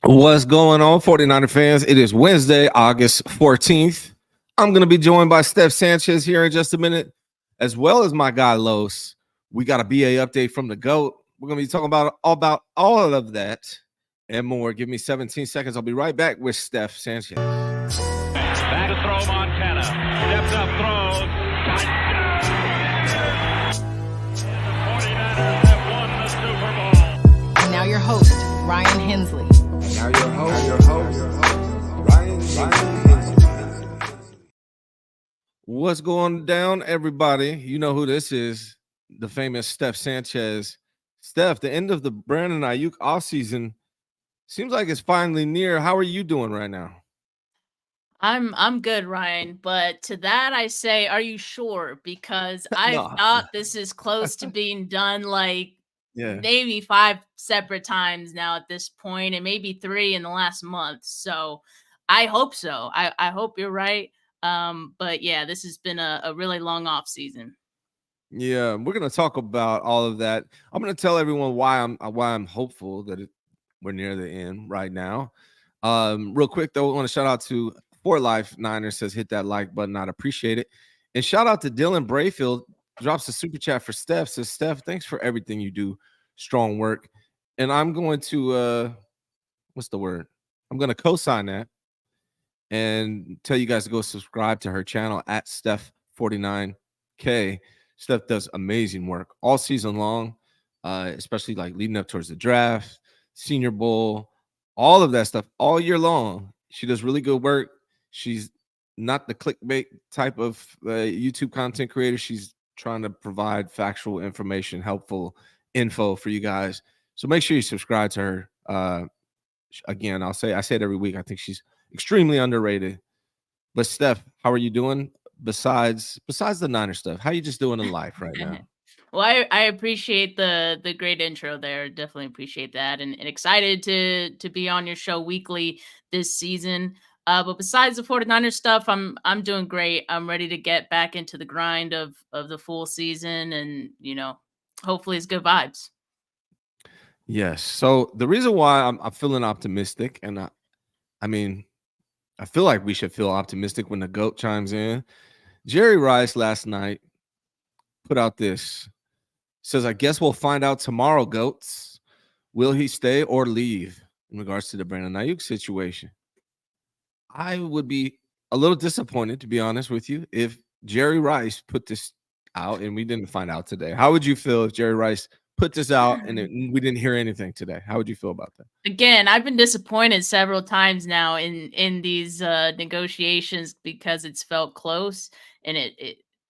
What's going on, 49er fans? It is Wednesday, August 14th. I'm going to be joined by Steph Sanchez here in just a minute, as well as my guy Los. We got a BA update from the GOAT. We're going to be talking about all of that and more. Give me 17 seconds. I'll be right back with Steph Sanchez. Back to throw Montana. Steps up, throws. The 49ers have won the Super Bowl. And now your host, Ryan Hensley. Now your host, Ryan Hensley. What's going down, everybody? You know who this is, the famous Steph Sanchez. Steph, the end of the Brandon Aiyuk offseason seems like it's finally near. How are you doing right now? I'm good, Ryan. But to that I say, are you sure? Because I've No. thought this is close to being done Yeah. maybe 5 separate times now at this point, and maybe 3 in the last month. So I hope so. I hope you're right. But yeah, this has been a really long off season. Yeah, we're gonna talk about all of that. I'm gonna tell everyone why I'm hopeful that we're near the end right now. Real quick though, I want to shout out to For Life Niners says hit that like button. I'd appreciate it. And shout out to Dylan Brayfield, drops a super chat for Steph. Says Steph, thanks for everything you do. Strong work. And I'm going to what's the word? I'm gonna co-sign that and tell you guys to go subscribe to her channel at Steph49K. Steph does amazing work all season long, especially like leading up towards the draft, Senior Bowl, all of that stuff all year long. She does really good work. She's not the clickbait type of YouTube content creator. She's trying to provide factual information, helpful info for you guys. So make sure you subscribe to her. Again, I say it every week. I think she's extremely underrated. But Steph, how are you doing besides the Niner stuff? How you just doing in life right now? Well, I appreciate the great intro there. Definitely appreciate that, and excited to be on your show weekly this season. But besides the 49ers stuff, I'm doing great. I'm ready to get back into the grind of the full season, and hopefully it's good vibes. Yes. So the reason why I'm feeling optimistic, and I mean, I feel like we should feel optimistic when the GOAT chimes in. Jerry Rice last night put out this. Says, I guess we'll find out tomorrow, GOATs. Will he stay or leave in regards to the Brandon Aiyuk situation? I would be a little disappointed, to be honest with you, if Jerry Rice put this out and we didn't find out today. How would you feel if Jerry Rice put this out and we didn't hear anything today? How would you feel about that? Again, I've been disappointed several times now in these negotiations because it's felt close, and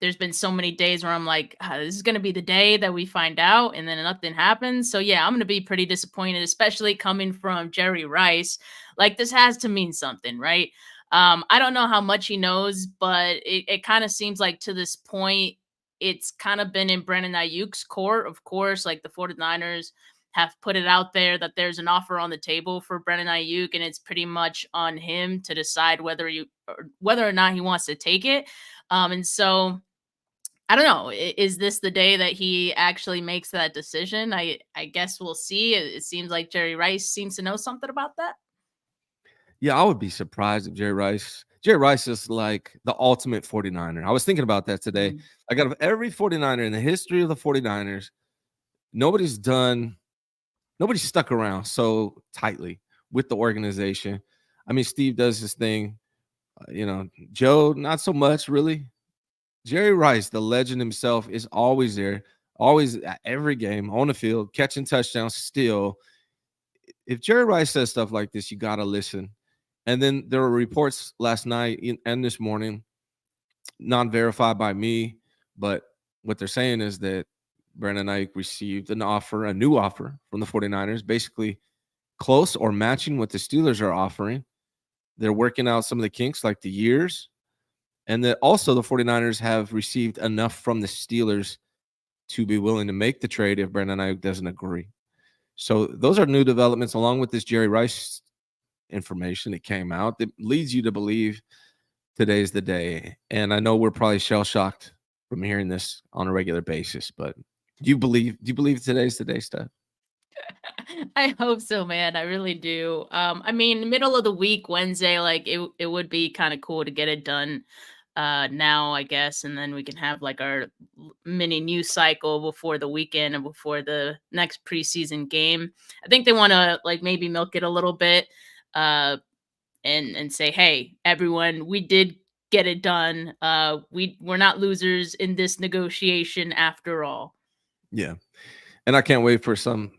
there's been so many days where I'm like, this is going to be the day that we find out, and then nothing happens. So yeah, I'm going to be pretty disappointed, especially coming from Jerry Rice. Like, this has to mean something, right? I don't know how much he knows, but it kind of seems like to this point, it's kind of been in Brandon Aiyuk's court. Of course, like, the 49ers have put it out there that there's an offer on the table for Brandon Aiyuk, and it's pretty much on him to decide whether or not he wants to take it. And so I don't know. Is this the day that he actually makes that decision? I guess we'll see. It seems like Jerry Rice seems to know something about that. Yeah, I would be surprised if Jerry Rice is like the ultimate 49er. I was thinking about that today. Mm. Like, out of every 49er in the history of the 49ers, nobody's stuck around so tightly with the organization. I mean, Steve does his thing. Joe, not so much, really. Jerry Rice, the legend himself, is always there, always at every game on the field, catching touchdowns still. If Jerry Rice says stuff like this, you got to listen. And then there were reports last night and this morning, non-verified by me, but what they're saying is that Brandon Aiyuk received a new offer from the 49ers, basically close or matching what the Steelers are offering. They're working out some of the kinks, like the years. And that also the 49ers have received enough from the Steelers to be willing to make the trade if Brandon Aiyuk doesn't agree. So those are new developments along with this Jerry Rice information that came out that leads you to believe today's the day. And I know we're probably shell-shocked from hearing this on a regular basis, but do you believe today's the day, Steph? I hope so, man. I really do. I mean, middle of the week, Wednesday, like it would be kind of cool to get it done now, I guess, and then we can have like our mini news cycle before the weekend and before the next preseason game. I think they want to like maybe milk it a little bit uh and say, "Hey, everyone, we did get it done. We're not losers in this negotiation after all." Yeah. And I can't wait for some.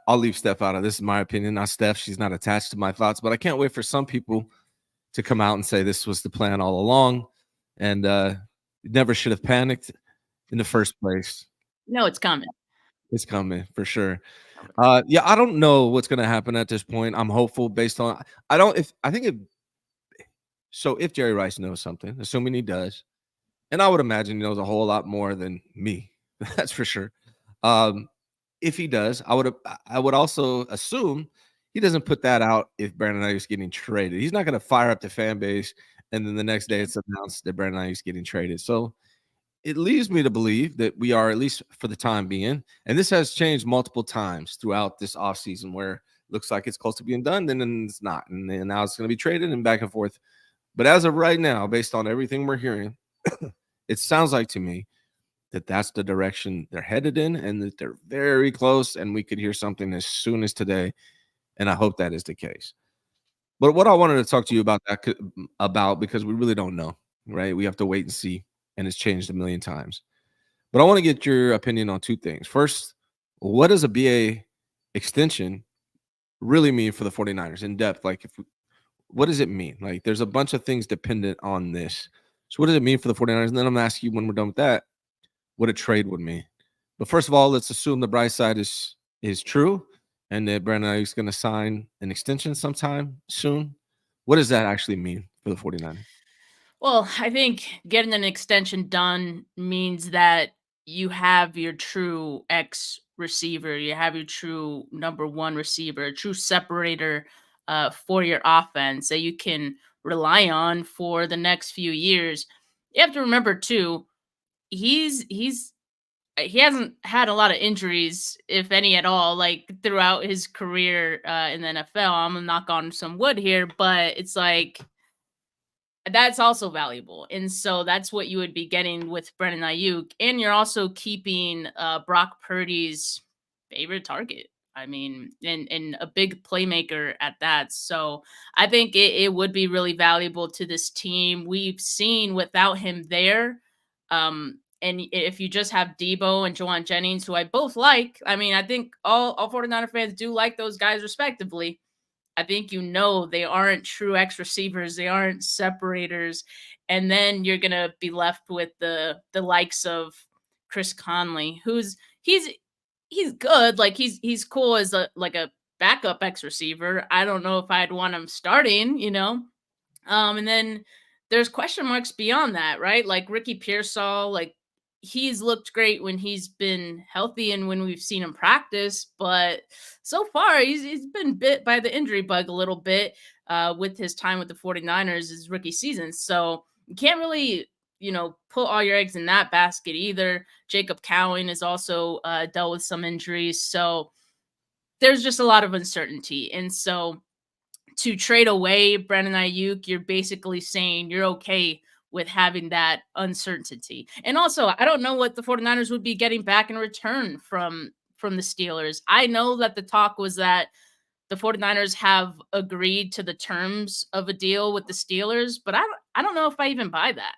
I'll leave Steph out of this. Is my opinion, not Steph. She's not attached to my thoughts, but I can't wait for some people to come out and say this was the plan all along, and never should have panicked in the first place. No, it's coming. It's coming for sure. Coming. Yeah, I don't know what's going to happen at this point. I'm hopeful based on I don't if I think if Jerry Rice knows something, assuming he does, and I would imagine he knows a whole lot more than me. That's for sure. Um, if he does, I would also assume he doesn't put that out if Brandon Aiyuk's getting traded. He's not going to fire up the fan base and then the next day it's announced that Brandon Aiyuk's getting traded. So it leads me to believe that we are, at least for the time being, and this has changed multiple times throughout this offseason where it looks like it's close to being done, then it's not. And then now it's going to be traded and back and forth. But as of right now, based on everything we're hearing, it sounds like to me that that's the direction they're headed in and that they're very close and we could hear something as soon as today. And I hope that is the case. But what I wanted to talk to you about, because we really don't know, right? We have to wait and see, and it's changed a million times. But I want to get your opinion on two things. First, what does a BA extension really mean for the 49ers in depth? Like, what does it mean? Like, there's a bunch of things dependent on this. So what does it mean for the 49ers? And then I'm going to ask you, when we're done with that, what a trade would mean. But first of all, let's assume the bright side is true and that Brandon Aiyuk's going to sign an extension sometime soon. What does that actually mean for the 49ers? Well, I think getting an extension done means that you have your true X receiver, you have your true number one receiver, a true separator for your offense that you can rely on for the next few years. You have to remember too, he hasn't had a lot of injuries, if any at all, like throughout his career in the NFL. I'm gonna knock on some wood here, but it's like that's also valuable. And so that's what you would be getting with Brandon Aiyuk. And you're also keeping Brock Purdy's favorite target. I mean, and a big playmaker at that. So I think it would be really valuable to this team. We've seen without him there. And if you just have Debo and Juwan Jennings, who I both like, I mean, I think all 49er fans do like those guys respectively. I think they aren't true X receivers, they aren't separators, and then you're gonna be left with the likes of Chris Conley, he's good, like he's cool as a backup X receiver. I don't know if I'd want him starting. And then there's question marks beyond that, right? Like Ricky Pearsall, like he's looked great when he's been healthy and when we've seen him practice, but so far he's been bit by the injury bug a little bit with his time with the 49ers, his rookie season. So you can't really, put all your eggs in that basket either. Jacob Cowan has also dealt with some injuries. So there's just a lot of uncertainty. And so to trade away Brandon Aiyuk, you're basically saying you're okay with having that uncertainty. And also, I don't know what the 49ers would be getting back in return from the Steelers. I know that the talk was that the 49ers have agreed to the terms of a deal with the Steelers, but I don't know if I even buy that.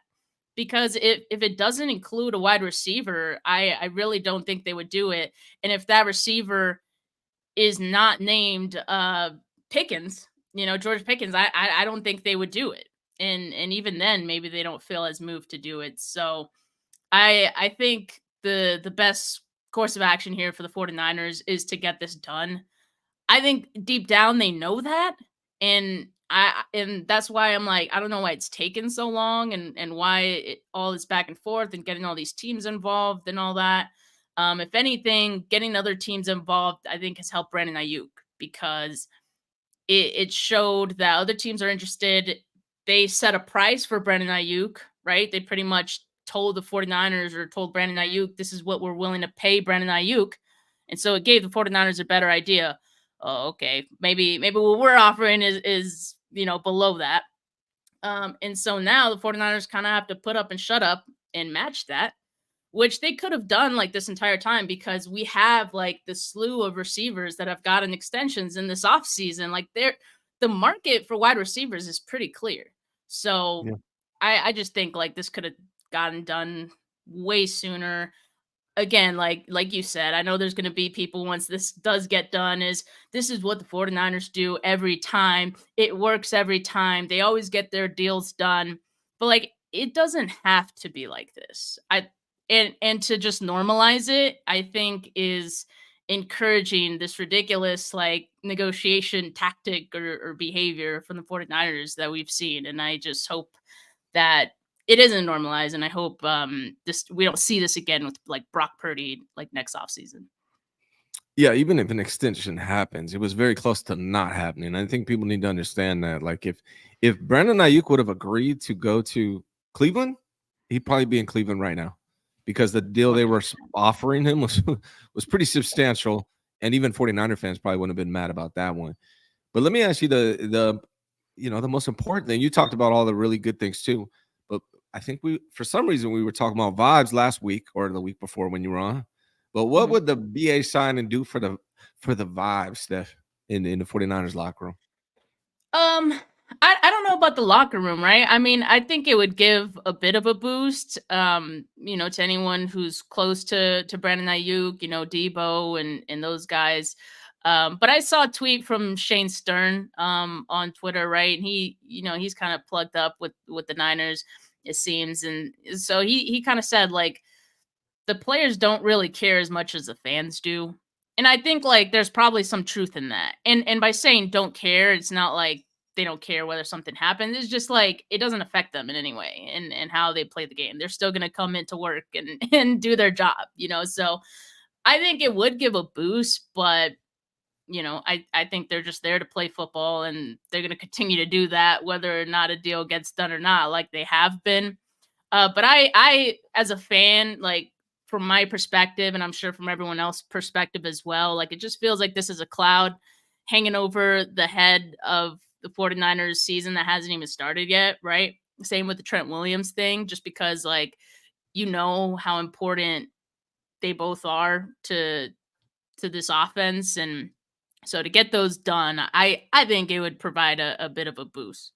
Because if it doesn't include a wide receiver, I really don't think they would do it. And if that receiver is not named Pickens, George Pickens, I don't think they would do it. And even then, maybe they don't feel as moved to do it. So I think the best course of action here for the 49ers is to get this done. I think deep down they know that. And that's why I'm like, I don't know why it's taken so long and why all this back and forth and getting all these teams involved and all that. If anything, getting other teams involved, I think has helped Brandon Aiyuk because it showed that other teams are interested. They set a price for Brandon Aiyuk, right? They pretty much told the 49ers or told Brandon Aiyuk, this is what we're willing to pay Brandon Aiyuk. And so it gave the 49ers a better idea. Oh, okay, maybe what we're offering is below that. And so now the 49ers kind of have to put up and shut up and match that, which they could have done like this entire time because we have like the slew of receivers that have gotten extensions in this offseason. Like the market for wide receivers is pretty clear. So Yeah. I just think like this could have gotten done way sooner. Again, like you said, I know there's going to be people once this does get done this is what the 49ers do every time. It works every time. They always get their deals done. But like it doesn't have to be like this. And to just normalize it, I think is encouraging this ridiculous like negotiation tactic or behavior from the 49ers that we've seen. And I just hope that it isn't normalized, and I hope we don't see this again with like Brock Purdy like next offseason. Yeah, even if an extension happens, it was very close to not happening. I think people need to understand that. Like if Brandon Aiyuk would have agreed to go to Cleveland, he'd probably be in Cleveland right now because the deal they were offering him was pretty substantial, and even 49er fans probably wouldn't have been mad about that one. But let me ask you the most important thing. You talked about all the really good things too, but I think for some reason we were talking about vibes last week or the week before when you were on. But what would the BA sign and do for the vibes, Steph, in the 49ers locker room? I don't know about the locker room, right? I mean, I think it would give a bit of a boost, to anyone who's close to Brandon Aiyuk, Debo and those guys. But I saw a tweet from Shane Stern on Twitter, right? And he's kind of plugged up with the Niners, it seems. And so he kind of said like the players don't really care as much as the fans do. And I think like there's probably some truth in that. And by saying don't care, it's not like they don't care whether something happens. It's just like it doesn't affect them in any way and how they play the game. They're still gonna come into work and and do their job, So I think it would give a boost, but I think they're just there to play football and they're going to continue to do that, whether or not a deal gets done or not, like they have been. But I, as a fan, like from my perspective, and I'm sure from everyone else's perspective as well, like it just feels like this is a cloud hanging over the head of the 49ers season that hasn't even started yet, right? Same with the Trent Williams thing, just because like, how important they both are to this offense. And so to get those done, I think it would provide a bit of a boost.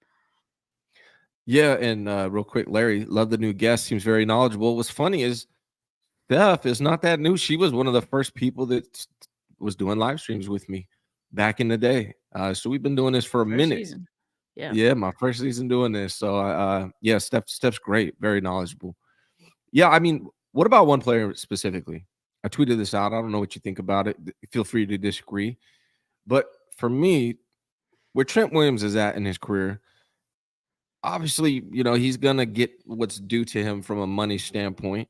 Yeah, and real quick, Larry, love the new guest. Seems very knowledgeable. What's funny is Steph is not that new. She was one of the first people that was doing live streams with me back in the day. So we've been doing this for a minute. Season. Yeah. Yeah, my first season doing this. So yeah, Steph's great, very knowledgeable. Yeah, I mean, what about one player specifically? I tweeted this out. I don't know what you think about it. Feel free to disagree. But for me, where Trent Williams is at in his career, obviously, he's gonna get what's due to him from a money standpoint.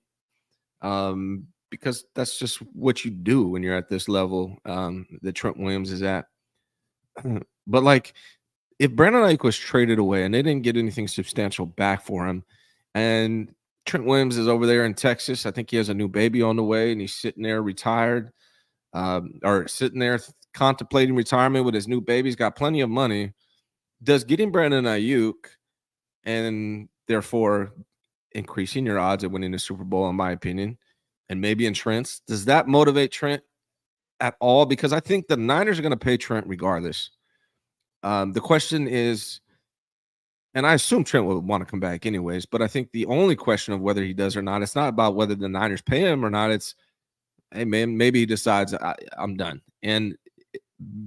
Because that's just what you do when you're at this level that Trent Williams is at. But like if Brandon Aiyuk was traded away and they didn't get anything substantial back for him, and Trent Williams is over there in Texas, I think he has a new baby on the way, and he's sitting there retired, or sitting there contemplating retirement with his new baby. He's got plenty of money. Does getting Brandon Aiyuk and therefore increasing your odds of winning the Super Bowl, in my opinion, and maybe in Trent's, does that motivate Trent at all? Because I think the Niners are going to pay Trent regardless. The question is, and I assume Trent will want to come back anyways, but I think the only question of whether he does or not, it's not about whether the Niners pay him or not. It's, hey, man, maybe he decides I'm done. And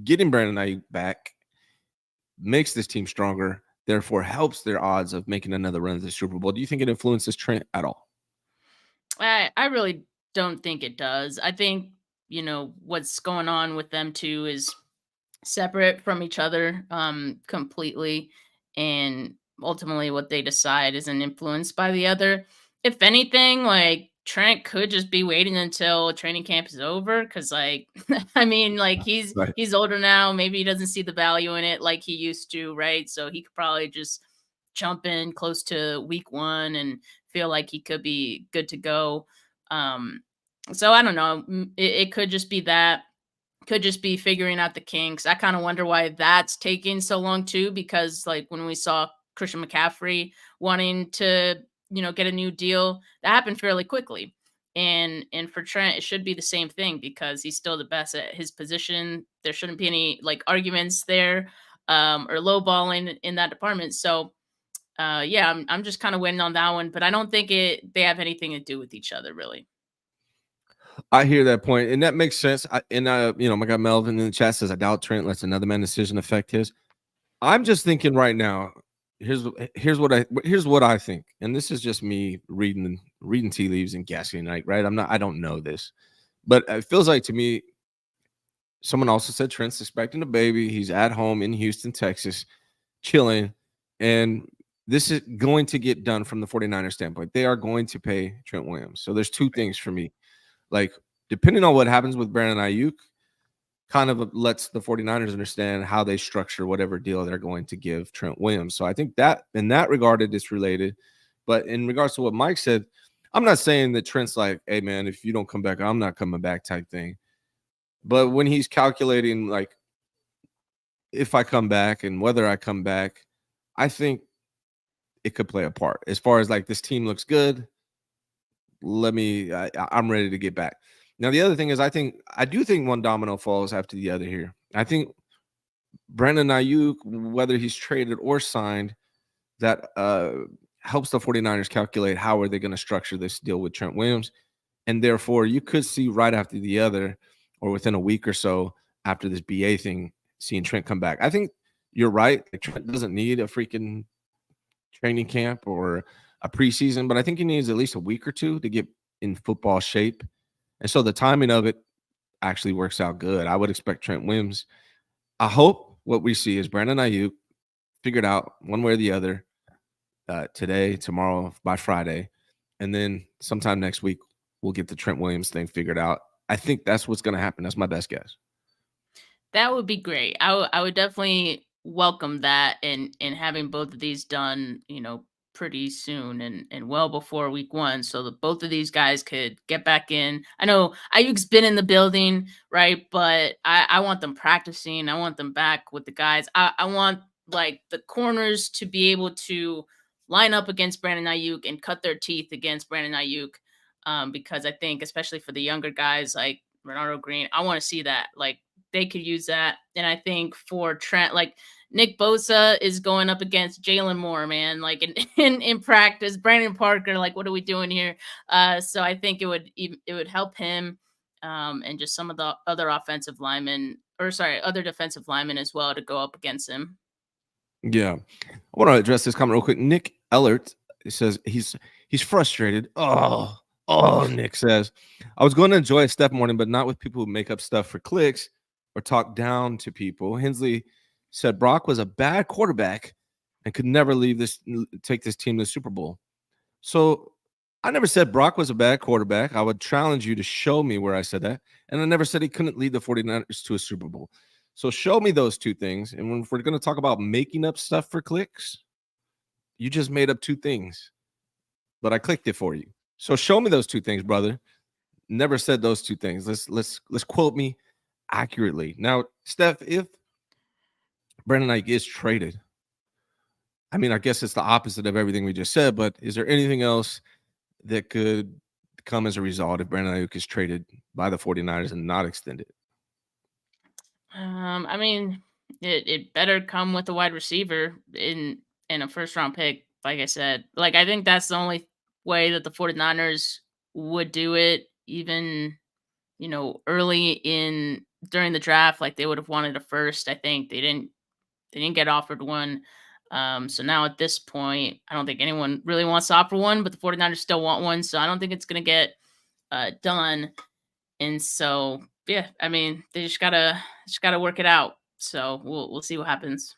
getting Brandon Aiyuk back makes this team stronger, therefore helps their odds of making another run at the Super Bowl. Do you think it influences Trent at all? I really don't think it does. I think, what's going on with them two is separate from each other completely. And ultimately what they decide isn't influenced by the other. If anything, like Trent could just be waiting until training camp is over because like I mean like he's older now, maybe he doesn't see the value in it like he used to, right? So he could probably just jump in close to week 1 and feel like he could be good to go. So I don't know. It could just be that. Could just be figuring out the kinks. I kind of wonder why that's taking so long too, because like when we saw Christian McCaffrey wanting to, get a new deal, that happened fairly quickly. And for Trent, it should be the same thing because he's still the best at his position. There shouldn't be any like arguments there, or lowballing in that department. So yeah, I'm just kind of waiting on that one, but I don't think they have anything to do with each other really. I hear that point, and that makes sense. My guy Melvin in the chat says, "I doubt Trent lets another man's decision affect his." I'm just thinking right now. Here's what I think, and this is just me reading tea leaves and guessing. Like, right? I don't know this, but it feels like to me. Someone also said Trent's expecting a baby. He's at home in Houston, Texas, chilling, and this is going to get done from the 49ers standpoint. They are going to pay Trent Williams. So there's two things for me. Like, depending on what happens with Brandon Aiyuk, kind of lets the 49ers understand how they structure whatever deal they're going to give Trent Williams. So I think that in that regard, it is related. But in regards to what Mike said, I'm not saying that Trent's like, hey, man, if you don't come back, I'm not coming back type thing. But when he's calculating, like, if I come back and whether I come back, I think it could play a part. As far as like this team looks good, I'm ready to get back. Now, the other thing is I do think one domino falls after the other here. I think Brandon Aiyuk, whether he's traded or signed, that helps the 49ers calculate how are they going to structure this deal with Trent Williams. And therefore, you could see right after the other or within a week or so after this BA thing, seeing Trent come back. I think you're right. Like, Trent doesn't need a freaking training camp or a preseason, but I think he needs at least a week or two to get in football shape. And so the timing of it actually works out good. I would expect Trent Williams. I hope what we see is Brandon Aiyuk figured out one way or the other today, tomorrow, by Friday. And then sometime next week, we'll get the Trent Williams thing figured out. I think that's what's going to happen. That's my best guess. That would be great. I would definitely welcome that and having both of these done, pretty soon and well before week 1, so that both of these guys could get back in. I know Ayuk's been in the building, right? But I want them practicing. I want them back with the guys. I want like the corners to be able to line up against Brandon Aiyuk and cut their teeth against Brandon Aiyuk. Because I think especially for the younger guys like Renardo Green, I want to see that. Like, they could use that. And I think for Trent, like Nick Bosa is going up against Jalen Moore, man, like in practice. Brandon Parker, like, what are we doing here? So I think it would help him, and just some of the other other defensive linemen as well to go up against him. Yeah. I want to address this comment real quick. Nick Ellert says he's frustrated. Nick says, I was going to enjoy a Steph morning, but not with people who make up stuff for clicks or talk down to people. Hensley said Brock was a bad quarterback and could never take this team to the Super Bowl. So I never said Brock was a bad quarterback. I would challenge you to show me where I said that. And I never said he couldn't lead the 49ers to a Super Bowl. So show me those two things. And when we're going to talk about making up stuff for clicks, you just made up two things, but I clicked it for you. So show me those two things, brother. Never said those two things. Let's quote me accurately. Now, Steph, if Brandon Aiyuk is traded, I mean, I guess it's the opposite of everything we just said, but is there anything else that could come as a result if Brandon Aiyuk is traded by the 49ers and not extended? I mean, it better come with a wide receiver in a first round pick. Like I said, like, I think that's the only way that the 49ers would do it, even, early during the draft. Like, they would have wanted a first. I think they didn't get offered one. So now at this point, I don't think anyone really wants to offer one, but the 49ers still want one. So I don't think it's going to get done. And so, yeah, I mean, they just gotta work it out. So we'll see what happens.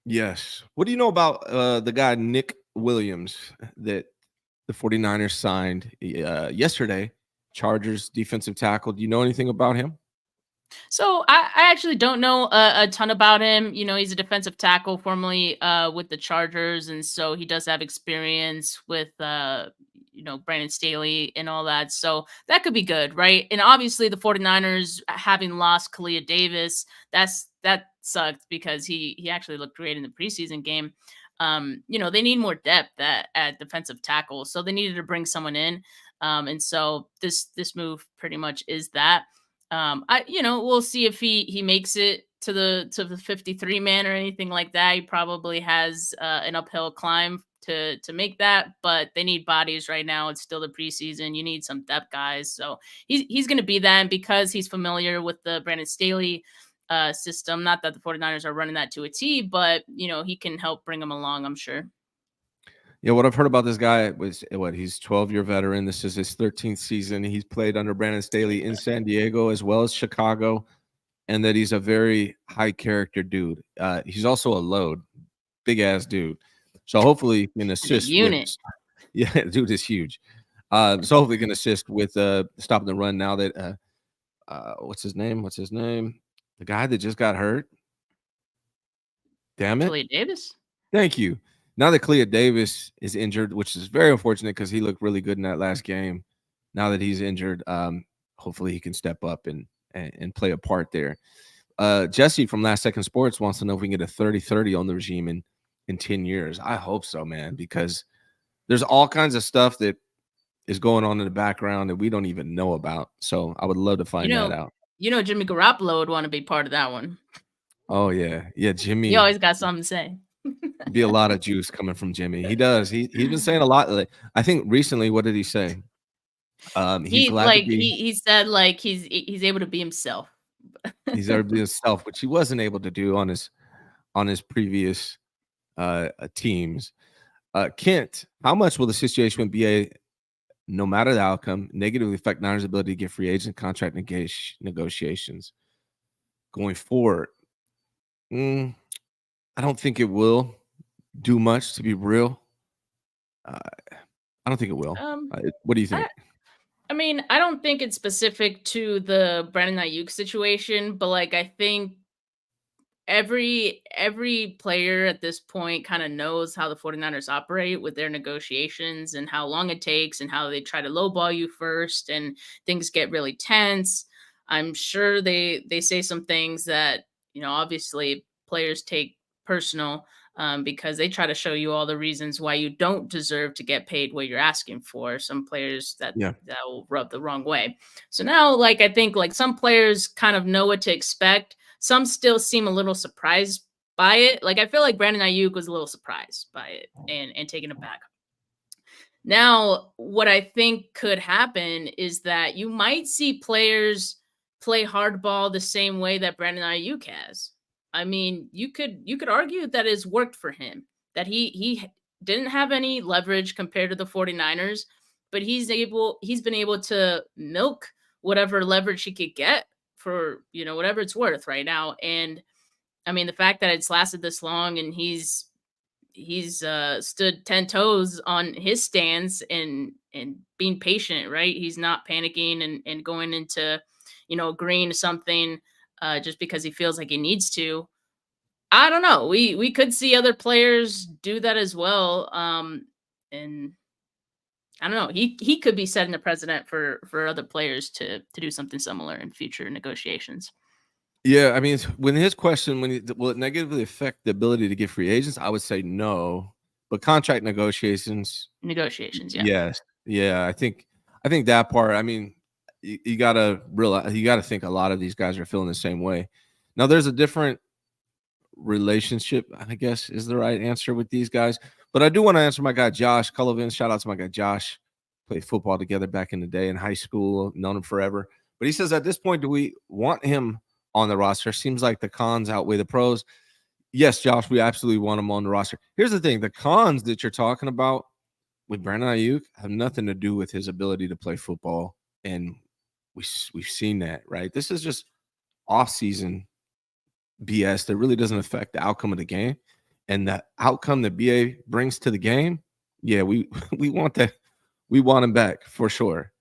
Yes. What do you know about the guy Nick Williams that the 49ers signed yesterday? Chargers defensive tackle. Do you know anything about him? So I actually don't know a ton about him. He's a defensive tackle formerly with the Chargers, and so he does have experience with Brandon Staley and all that. So that could be good, right? And obviously the 49ers having lost Kalia Davis, that sucked because he actually looked great in the preseason game. They need more depth at defensive tackle. So they needed to bring someone in. And so this move pretty much is that. We'll see if he makes it to the 53 man or anything like that. He probably has an uphill climb to make that, but they need bodies right now. It's still the preseason. You need some depth guys. So he's going to be that. And because he's familiar with the Brandon Staley system, not that the 49ers are running that to a T, but he can help bring them along, I'm sure. Yeah, what I've heard about this guy was he's 12-year veteran. This is his 13th season. He's played under Brandon Staley in San Diego as well as Chicago, and that he's a very high character dude. He's also a load, big ass dude. So hopefully he can assist. Unit. Yeah, dude is huge. So hopefully he can assist with stopping the run now that what's his name? The guy that just got hurt. Damn it. Kalia Davis. Thank you. Now that Kalia Davis is injured, which is very unfortunate because he looked really good in that last game. Now that he's injured, hopefully he can step up and play a part there. Jesse from Last Second Sports wants to know if we can get a 30-30 on the regime in 10 years. I hope so, man, because there's all kinds of stuff that is going on in the background that we don't even know about. So I would love to find that out. Jimmy Garoppolo would want to be part of that one. Oh, yeah. Yeah, Jimmy. He always got something to say. Be a lot of juice coming from Jimmy. He does. He's been saying a lot. I think recently, what did he say? He said like he's able to be himself. He's able to be himself, which he wasn't able to do on his previous teams. Kent, how much will the situation with BA, no matter the outcome, negatively affect Niners' ability to get free agent contract negotiations going forward? I don't think it will do much, to be real. I don't think it will. What do you think? I mean, I don't think it's specific to the Brandon Aiyuk situation, but I think every player at this point kind of knows how the 49ers operate with their negotiations and how long it takes and how they try to lowball you first and things get really tense. I'm sure they say some things that, obviously players take personal because they try to show you all the reasons why you don't deserve to get paid what you're asking for. Some players that will rub the wrong way. So now, I think some players kind of know what to expect. Some still seem a little surprised by it. I feel like Brandon Aiyuk was a little surprised by it and taken aback. Now, what I think could happen is that you might see players play hardball the same way that Brandon Aiyuk has. I mean, you could argue that it's worked for him, that he didn't have any leverage compared to the 49ers, but he's been able to milk whatever leverage he could get for, whatever it's worth right now. And I mean, the fact that it's lasted this long and he's stood 10 toes on his stance and being patient, right? He's not panicking and going into, agreeing to something just because he feels like he needs to. I don't know. We could see other players do that as well. And I don't know. He could be setting the precedent for other players to do something similar in future negotiations. Yeah, I mean, when his question, will it negatively affect the ability to get free agents? I would say no, but contract negotiations, yeah. Yes, yeah, I think that part. I mean, you gotta realize, you gotta think a lot of these guys are feeling the same way. Now, there's a different relationship, I guess, is the right answer with these guys. But I do want to answer my guy Josh Cullivan. Shout out to my guy Josh. Played football together back in the day in high school, known him forever. But he says, at this point, do we want him on the roster? Seems like the cons outweigh the pros. Yes, Josh, we absolutely want him on the roster. Here's the thing. The cons that you're talking about with Brandon Aiyuk have nothing to do with his ability to play football. And we've seen that, right? This is just off-season BS that really doesn't affect the outcome of the game. And the outcome that BA brings to the game, yeah, we want that. We want him back for sure.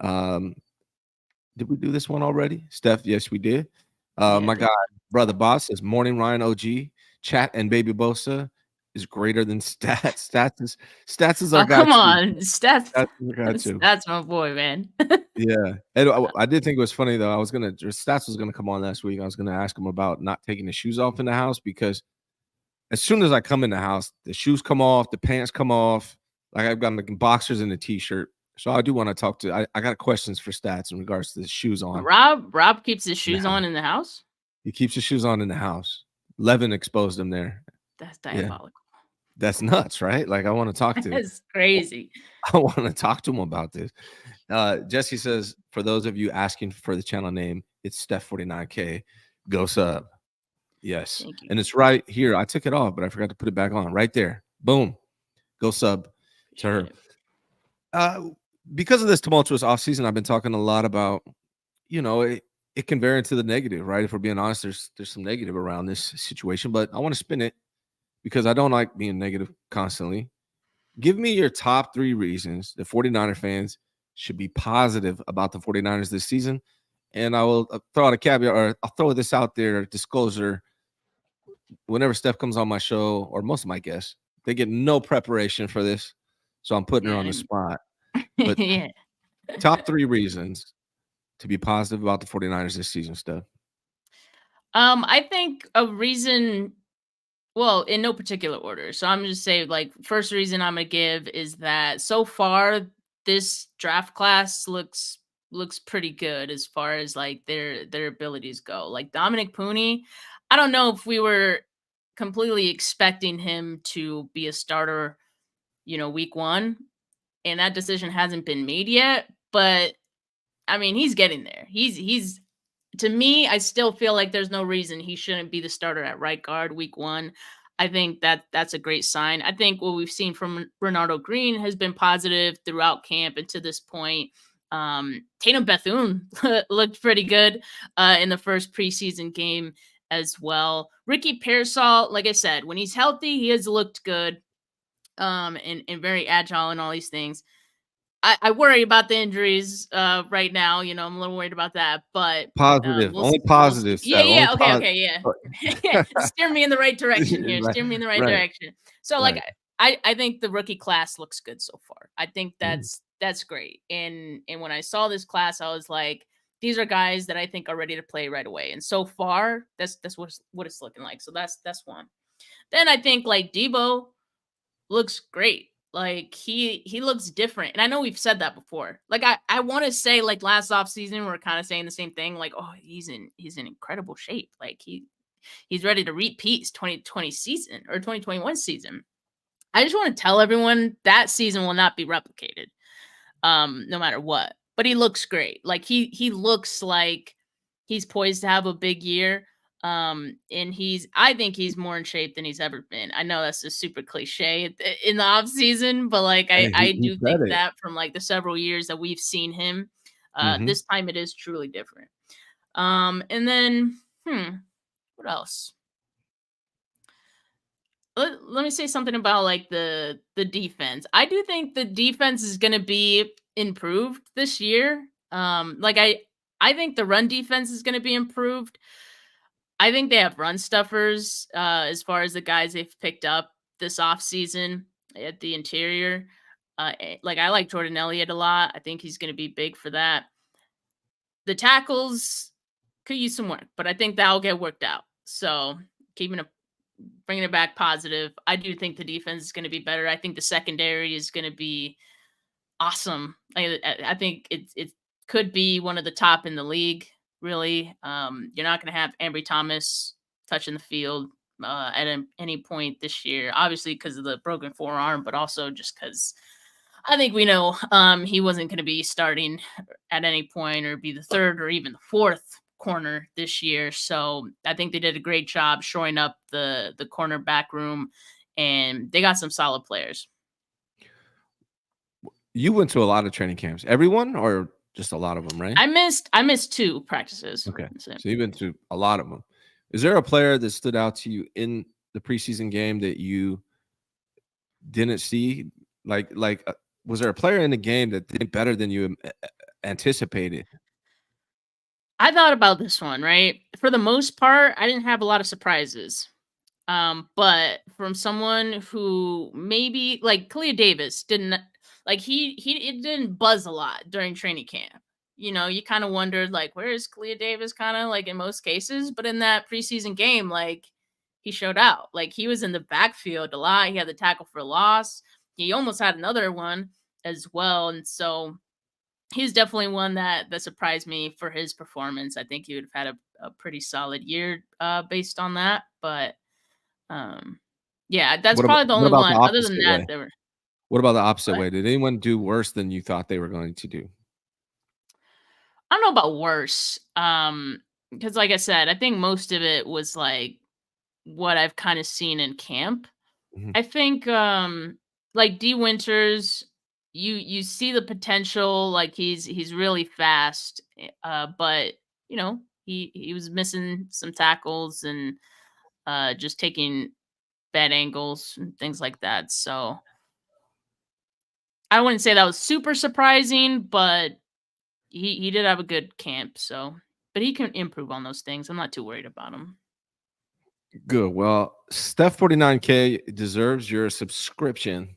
Did we do this one already? Steph, yes, we did. My guy, Brother Boss says, morning, Ryan OG, Chat and Baby Bosa. is greater than stats. Stats is our Oh, guy come too. on. Stats, Stats is our guy too. that's my boy, man. Yeah, and I did think it was funny though. Stats was gonna come on last week. I was gonna ask him about not taking the shoes off in the house because as soon as I come in the house, the shoes come off, the pants come off. Like I've got like boxers and a t-shirt. So I do want to talk to. I got questions for Stats in regards to the shoes on. Rob keeps his shoes Yeah. on in the house. He keeps his shoes on in the house. Levin exposed him there. That's Yeah, diabolical. that's nuts, right? Like I want to talk to. That's crazy. I want to talk to him about this. Jesse says, for those of you asking for the channel name, it's Steph49K. Go sub. Yes. Thank you. And it's right here. I took it off, but I forgot to put it back on. Right there. Boom. Go sub to her. Because of this tumultuous offseason, I've been talking a lot about, it can vary into the negative, right? If we're being honest, there's some negative around this situation, but I want to spin it because I don't like being negative constantly. Give me your top 3 reasons the 49er fans should be positive about the 49ers this season. And I will throw out a caveat, or I'll throw this out there, disclosure. Whenever Steph comes on my show, or most of my guests, they get no preparation for this. So I'm putting her on the spot. But Yeah. top 3 reasons to be positive about the 49ers this season, Steph. I think a reason, well, in no particular order. So I'm just saying, like, first reason I'm gonna give is that so far this draft class looks pretty good as far as like their abilities go. Like Dominic Pooney, I don't know if we were completely expecting him to be a starter, week 1, and that decision hasn't been made yet. But I mean, he's getting there. He's to me, I still feel like there's no reason he shouldn't be the starter at right guard week 1. I think that's a great sign. I think what we've seen from Renardo Green has been positive throughout camp and to this point. Tatum Bethune looked pretty good in the first preseason game as well. Ricky Pearsall, like I said, when he's healthy, he has looked good and very agile and all these things. I worry about the injuries right now. I'm a little worried about that, but Positive, only positive. Yeah. Okay. Yeah. Steer me in the right direction here. Right, Steer me in the right right. direction. So, Right. like, I think the rookie class looks good so far. I think that's great. And when I saw this class, I was like, these are guys that I think are ready to play right away. And so far, that's what it's looking like. So that's one. Then I think like Debo looks great. Like he looks different. And I know we've said that before. Like I want to say like last offseason, we're kind of saying the same thing. Like, oh, he's in incredible shape. Like he's ready to repeat 2020 season or 2021 season. I just want to tell everyone that season will not be replicated. No matter what. But he looks great. Like he looks like he's poised to have a big year. And I think he's more in shape than he's ever been. I know that's a super cliche in the off season, but like I do think that from like the several years that we've seen him, this time it is truly different. And then what else? Let me say something about like the defense. I do think the defense is going to be improved this year. Like I think the run defense is going to be improved. I think they have run stuffers as far as the guys they've picked up this offseason at the interior. Like I like Jordan Elliott a lot. I think he's going to be big for that. The tackles could use some work, but I think that'll get worked out. So bringing it back positive. I do think the defense is going to be better. I think the secondary is going to be awesome. I think it could be one of the top in the league. Really, you're not going to have Ambry Thomas touching the field at any point this year, obviously because of the broken forearm, but also just because I think we know he wasn't going to be starting at any point or be the third or even the fourth corner this year. So I think they did a great job shoring up the cornerback room, and they got some solid players. You went to a lot of training camps. Everyone or just a lot of them, right? I missed 2 practices. Okay. So you've been to a lot of them. Is there a player that stood out to you in the preseason game that you didn't see? Like was there a player in the game that did better than you anticipated? I thought about this one, right? For the most part, I didn't have a lot of surprises. But from someone who maybe like Kalia Davis didn't like he it didn't buzz a lot during training camp. You know, you kind of wondered like where is Kalia Davis kind of like in most cases, but in that preseason game, like he showed out. Like he was in the backfield a lot. He had the tackle for loss. He almost had another one as well. And so he's definitely one that surprised me for his performance. I think he would have had a pretty solid year based on that. But yeah, that's probably the What only about the one. Other than opposite that, way? there were What about the opposite what? way? Did anyone do worse than you thought they were going to do? I don't know about worse. Because like I said, I think most of it was like what I've kind of seen in camp. Mhm. I think like D Winters, you see the potential, like he's really fast. But you know, he was missing some tackles and just taking bad angles and things like that. So I wouldn't say that was super surprising, but he did have a good camp. So, but he can improve on those things. I'm not too worried about him. Good. Well, Steph 49K deserves your subscription.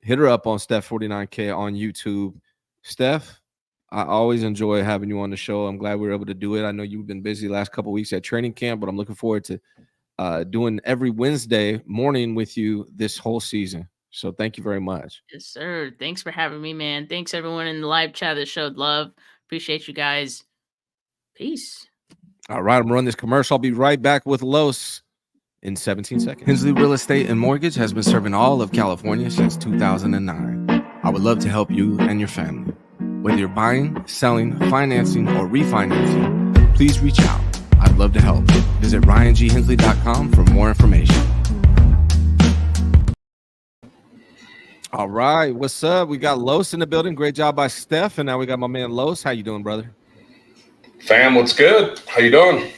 Hit her up on Steph 49K on YouTube. Steph, I always enjoy having you on the show. I'm glad we were able to do it. I know you've been busy the last couple of weeks at training camp, but I'm looking forward to doing every Wednesday morning with you this whole season. So thank you very much. Yes, sir. Thanks for having me, man. Thanks everyone in the live chat that showed love. Appreciate you guys. Peace. All right, I'm running this commercial. I'll be right back with Los in 17 seconds. Hensley Real Estate and Mortgage has been serving all of California since 2009. I would love to help you and your family. Whether you're buying, selling, financing, or refinancing, please reach out. I'd love to help. Visit RyanGHensley.com for more information. All right, what's up? We got Los in the building. Great job by Steph, and now we got my man Los. How you doing, brother? Fam, what's good? How you doing?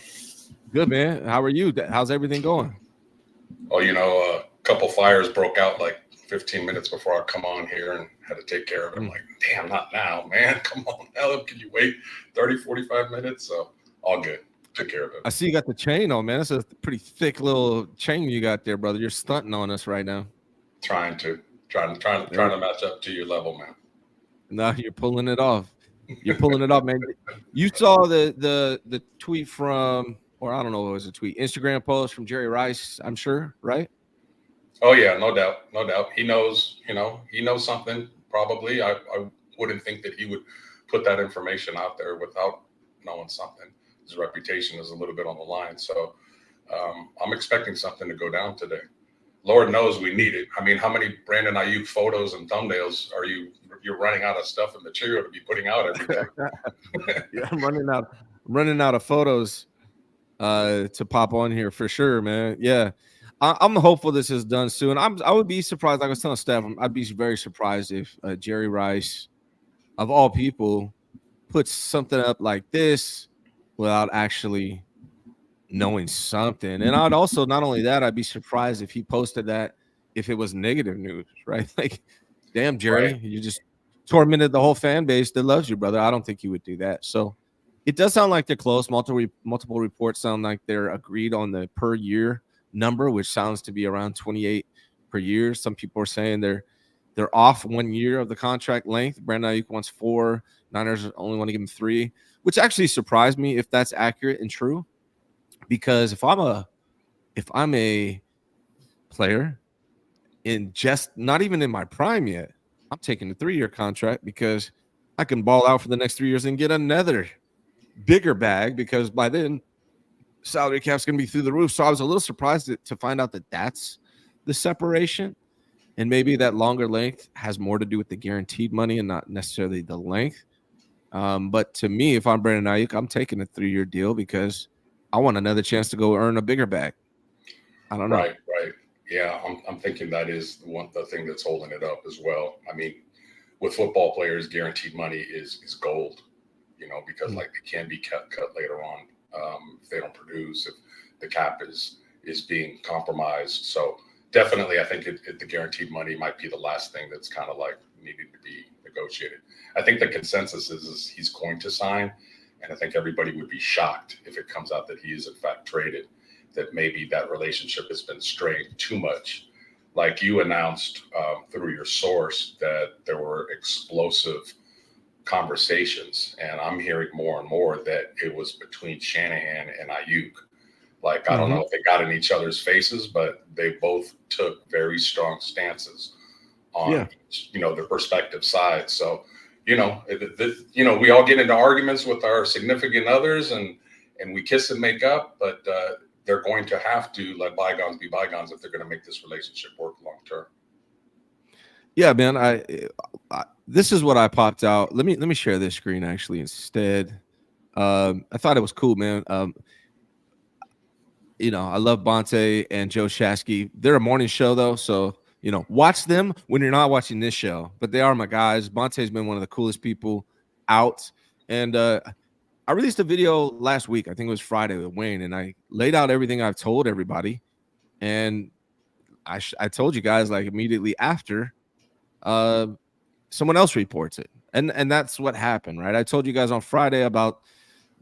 Good, man. How are you? How's everything going? Oh, a couple fires broke out like 15 minutes before I come on here and had to take care of it. I'm like, damn, not now, man. Come on. Hell, can you wait 30, 45 minutes? So all good. Took care of it. I see you got the chain on, man. That's a pretty thick little chain you got there, brother. You're stunting on us right now. Trying to match up to your level, man. No, you're pulling it off. You're pulling it off, man. You saw the tweet from, or I don't know if it was a tweet, Instagram post from Jerry Rice, I'm sure, right? Oh yeah, no doubt. He knows, he knows something probably. I wouldn't think that he would put that information out there without knowing something. His reputation is a little bit on the line. So I'm expecting something to go down today. Lord knows we need it. I mean, how many Brandon Aiyuk photos and thumbnails are you're running out of stuff and material to be putting out every day? Yeah, I'm running out of photos to pop on here for sure, man. Yeah. I'm hopeful this is done soon. I would be surprised, like I was telling Steph, I'd be very surprised if Jerry Rice, of all people, puts something up like this without actually knowing something. And I'd also, not only that, I'd be surprised if he posted that if it was negative news, right? Like, damn, Jerry, Right. you just tormented the whole fan base that loves you, brother. I don't think he would do that. So it does sound like they're close. Multiple reports sound like they're agreed on the per year number, which sounds to be around 28 per year. Some people are saying they're off 1 year of the contract length. Brandon Aiyuk wants 4. Niners only want to give him 3, which actually surprised me if that's accurate and true. Because if I'm a player in just not even in my prime yet, I'm taking a 3-year contract because I can ball out for the next 3 years and get another bigger bag, because by then salary cap's going to be through the roof. So I was a little surprised to find out that that's the separation, and maybe that longer length has more to do with the guaranteed money and not necessarily the length. But to me, if I'm Brandon Aiyuk, I'm taking a 3-year deal because I want another chance to go earn a bigger bag. I don't know. Right. Yeah, I'm thinking that is the thing that's holding it up as well. I mean, with football players, guaranteed money is gold, because like they can be cut later on if they don't produce, if the cap is being compromised. So definitely, I think the guaranteed money might be the last thing that's kind of like needing to be negotiated. I think the consensus is he's going to sign, and I think everybody would be shocked if it comes out that he is in fact traded. that maybe that relationship has been strained too much. Like you announced through your source that there were explosive conversations, and I'm hearing more and more that it was between Shanahan and Aiyuk. Like, I don't know if they got in each other's faces, but they both took very strong stances on, their respective sides. So, we all get into arguments with our significant others and we kiss and make up, but they're going to have to let bygones be bygones if they're going to make this relationship work long term. Yeah, man. I this is what I popped out. Let me share this screen actually instead. I thought it was cool, man. I love Bonte and Joe Shasky. They're a morning show though, so watch them when you're not watching this show. But they are my guys. Bonte's been one of the coolest people out, and I released a video last week. I think it was Friday with Wayne, and I laid out everything I've told everybody, and I told you guys like immediately after, someone else reports it, and that's what happened, right? I told you guys on Friday about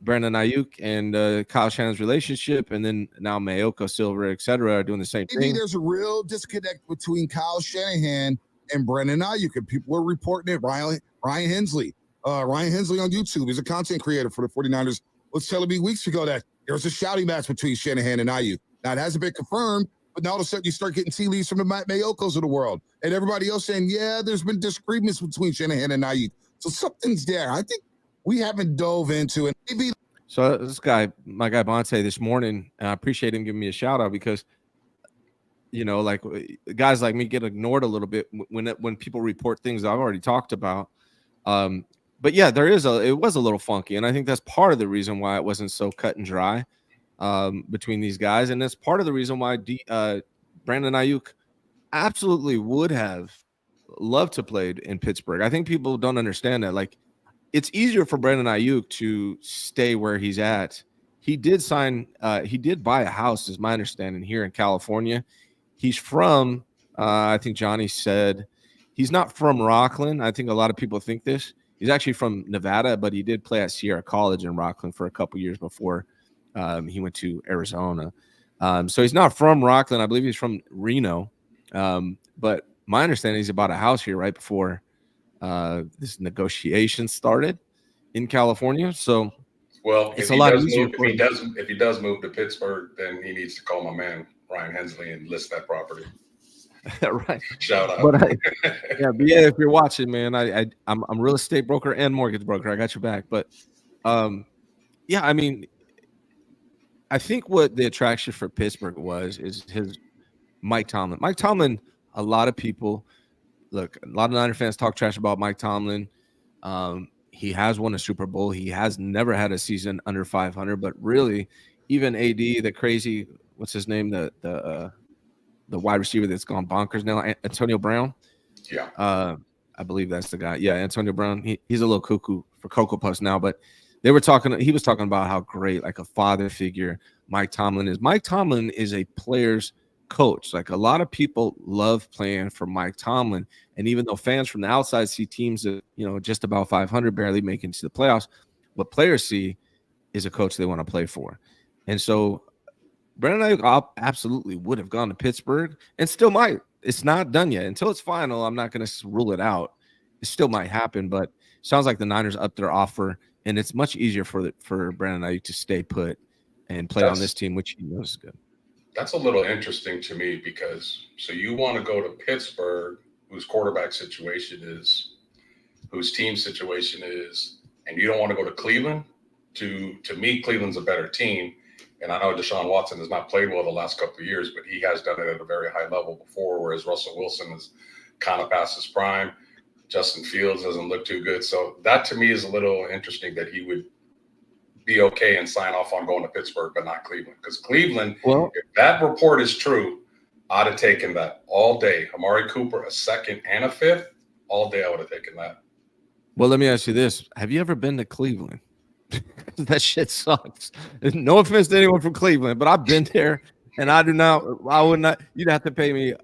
Brandon Aiyuk and Kyle Shanahan's relationship, and then now Mayoko, Silver, etc. are doing the same Maybe thing. there's a real disconnect between Kyle Shanahan and Brandon Aiyuk, and people are reporting it. Ryan Hensley. Ryan Hensley on YouTube is a content creator for the 49ers. Was telling me weeks ago that there was a shouting match between Shanahan and Aiyuk. Now, it hasn't been confirmed, but now all of a sudden you start getting tea leaves from the Mayokos of the world. And everybody else saying, yeah, there's been disagreements between Shanahan and Aiyuk. So something's there. I think we haven't dove into it. Maybe. So this guy, my guy Bonte, this morning, and I appreciate him giving me a shout out because, like guys like me get ignored a little bit when people report things I've already talked about. But yeah, it was a little funky, and I think that's part of the reason why it wasn't so cut and dry between these guys, and that's part of the reason why Brandon Aiyuk absolutely would have loved to play in Pittsburgh. I think people don't understand that. Like, it's easier for Brandon Aiyuk to stay where he's at. He did buy a house, is my understanding, here in California. He's from, I think Johnny said, he's not from Rockland. I think a lot of people think this. He's actually from Nevada, but he did play at Sierra College in Rockland for a couple years before he went to Arizona. So he's not from Rockland. I believe he's from Reno. But my understanding is he bought a house here right before this negotiation started in California. So, well, it's a lot easier. If he does move to Pittsburgh, then he needs to call my man Ryan Hensley and list that property. Right. Shout out. But if you're watching, man, I'm a real estate broker and mortgage broker. I got your back. But I mean, I think what the attraction for Pittsburgh is his Mike Tomlin. Mike Tomlin, a lot of people look, a lot of Niner fans talk trash about Mike Tomlin. He has won a Super Bowl. He has never had a season under 500, but really, even AD, the crazy, what's his name, the wide receiver that's gone bonkers now, Antonio Brown. Yeah. I believe that's the guy. Yeah, Antonio Brown. He's a little cuckoo for Cocoa Puffs now, but he was talking about how great, like a father figure, Mike Tomlin is. Mike Tomlin is a player's coach. Like, a lot of people love playing for Mike Tomlin. And even though fans from the outside see teams that, just about 500 barely make it to the playoffs, what players see is a coach they want to play for. And so Brandon Aiyuk absolutely would have gone to Pittsburgh and still might. It's not done yet. Until it's final, I'm not going to rule it out. It still might happen, but it sounds like the Niners upped their offer, and it's much easier for Brandon Aiyuk to stay put and play on this team, which he knows is good. That's a little interesting to me because so you want to go to Pittsburgh, whose quarterback situation is, whose team situation is, and you don't want to go to Cleveland. To me, Cleveland's a better team. And I know Deshaun Watson has not played well the last couple of years, but he has done it at a very high level before, whereas Russell Wilson is kind of past his prime. Justin Fields doesn't look too good. So that to me is a little interesting that he would be okay and sign off on going to Pittsburgh, but not Cleveland. Because Cleveland, if that report is true, I'd have taken that all day. Amari Cooper, a second and a fifth, all day I would have taken that. Well, let me ask you this. Have you ever been to Cleveland? That shit sucks. No offense to anyone from Cleveland, but I've been there, and I would not. You'd have to pay me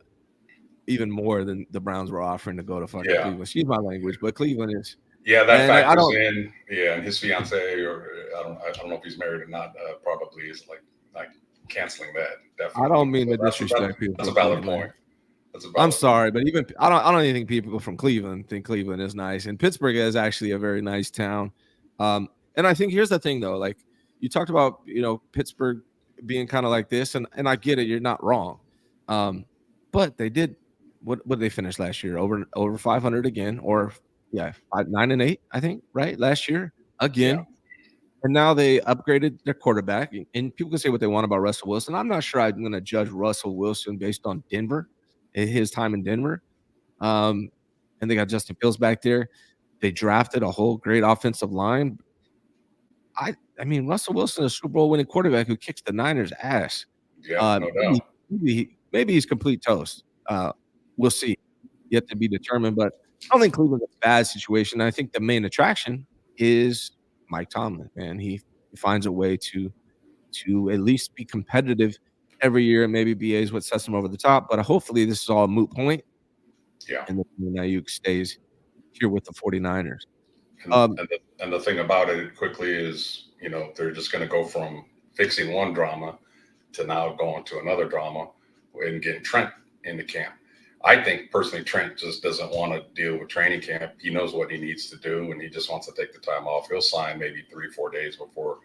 even more than the Browns were offering to go to fucking Cleveland. Excuse my language, but Cleveland is. Yeah, that factors in. Yeah, and his fiance, or I don't know if he's married or not. Probably is like canceling that. I Definitely. don't mean So to disrespect people. That's a from valid Cleveland. point. That's a valid I'm sorry, but even I don't even think people from Cleveland think Cleveland is nice, and Pittsburgh is actually a very nice town. And I think here's the thing though, like you talked about, Pittsburgh being kind of like this, and I get it, you're not wrong. But they did what did they finish last year? Over 500 again, or 9-8, I think, right? Last year again. Yeah. And now they upgraded their quarterback. And people can say what they want about Russell Wilson. I'm not sure I'm going to judge Russell Wilson based on Denver, his time in Denver. And they got Justin Fields back there. They drafted a whole great offensive line. I mean, Russell Wilson is a Super Bowl winning quarterback who kicks the Niners' ass. Yeah, no doubt. Maybe he's complete toast. We'll see. Yet to be determined. But I don't think Cleveland's a bad situation. I think the main attraction is Mike Tomlin, man. He finds a way to at least be competitive every year, and maybe BA is what sets him over the top. But hopefully this is all a moot point. Yeah. And Aiyuk stays here with the 49ers. And the thing about it quickly is, they're just going to go from fixing one drama to now going to another drama and getting Trent into camp. I think personally, Trent just doesn't want to deal with training camp. He knows what he needs to do, and he just wants to take the time off. He'll sign maybe 3-4 days before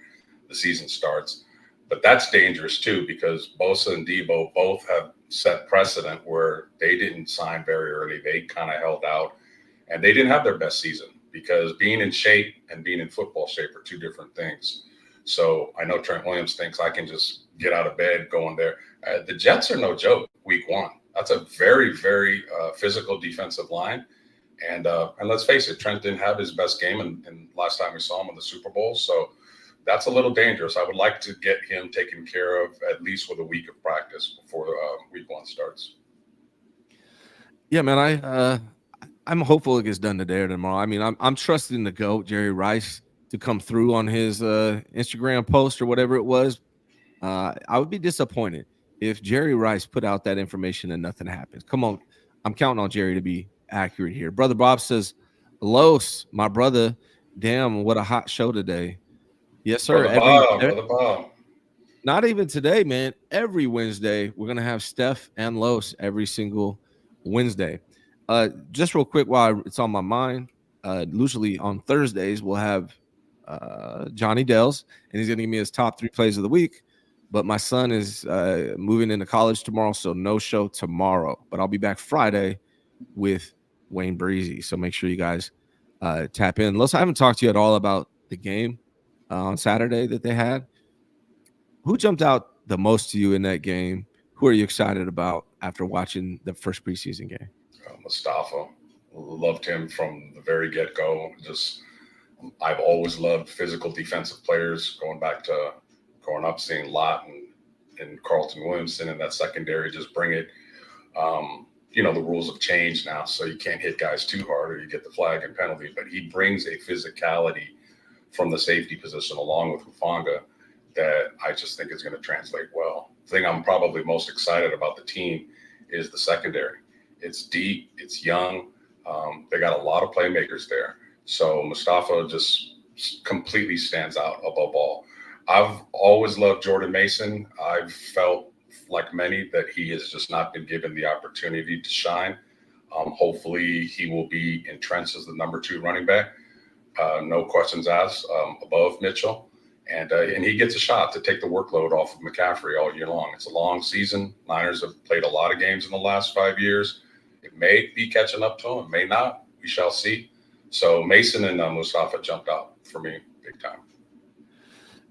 the season starts. But that's dangerous too, because Bosa and Debo both have set precedent where they didn't sign very early. They kind of held out, and they didn't have their best season because being in shape and being in football shape are two different things. So I know Trent Williams thinks I can just get out of bed, go in there. The Jets are no joke week one. That's a very, very physical defensive line. And let's face it, Trent didn't have his best game and last time we saw him in the Super Bowl. So that's a little dangerous. I would like to get him taken care of at least with a week of practice before week one starts. Yeah, man, I'm hopeful it gets done today or tomorrow. I mean, I'm trusting the GOAT, Jerry Rice, to come through on his Instagram post or whatever it was. I would be disappointed if Jerry Rice put out that information and nothing happens. Come on. I'm counting on Jerry to be accurate here. Brother Bob says, Los, my brother, damn, what a hot show today. Yes, sir. Brother Bob. Not even today, man. Every Wednesday, we're going to have Steph and Los every single Wednesday. Just real quick while it's on my mind, usually on Thursdays, we'll have Johnny Dells, and he's going to give me his top 3 plays of the week. But my son is moving into college tomorrow, so no show tomorrow. But I'll be back Friday with Wayne Breezy. So make sure you guys tap in. Los, I haven't talked to you at all about the game on Saturday that they had. Who jumped out the most to you in that game? Who are you excited about after watching the first preseason game? Mustafa. Loved him from the very get-go. I've always loved physical defensive players, going back to growing up, seeing Lott and Carlton Williamson in that secondary just bring it. The rules have changed now, so you can't hit guys too hard or you get the flag and penalty. But he brings a physicality from the safety position along with Hufanga that I just think is going to translate well. The thing I'm probably most excited about the team is the secondary. It's deep, it's young. They got a lot of playmakers there. So Mustafa just completely stands out above all. I've always loved Jordan Mason. I've felt like many that he has just not been given the opportunity to shine. Hopefully he will be entrenched as the number 2 running back. No questions asked, above Mitchell. And he gets a shot to take the workload off of McCaffrey all year long. It's a long season. Niners have played a lot of games in the last 5 years. It may be catching up to him, may not. We shall see. So Mason and Mustafa jumped out for me big time.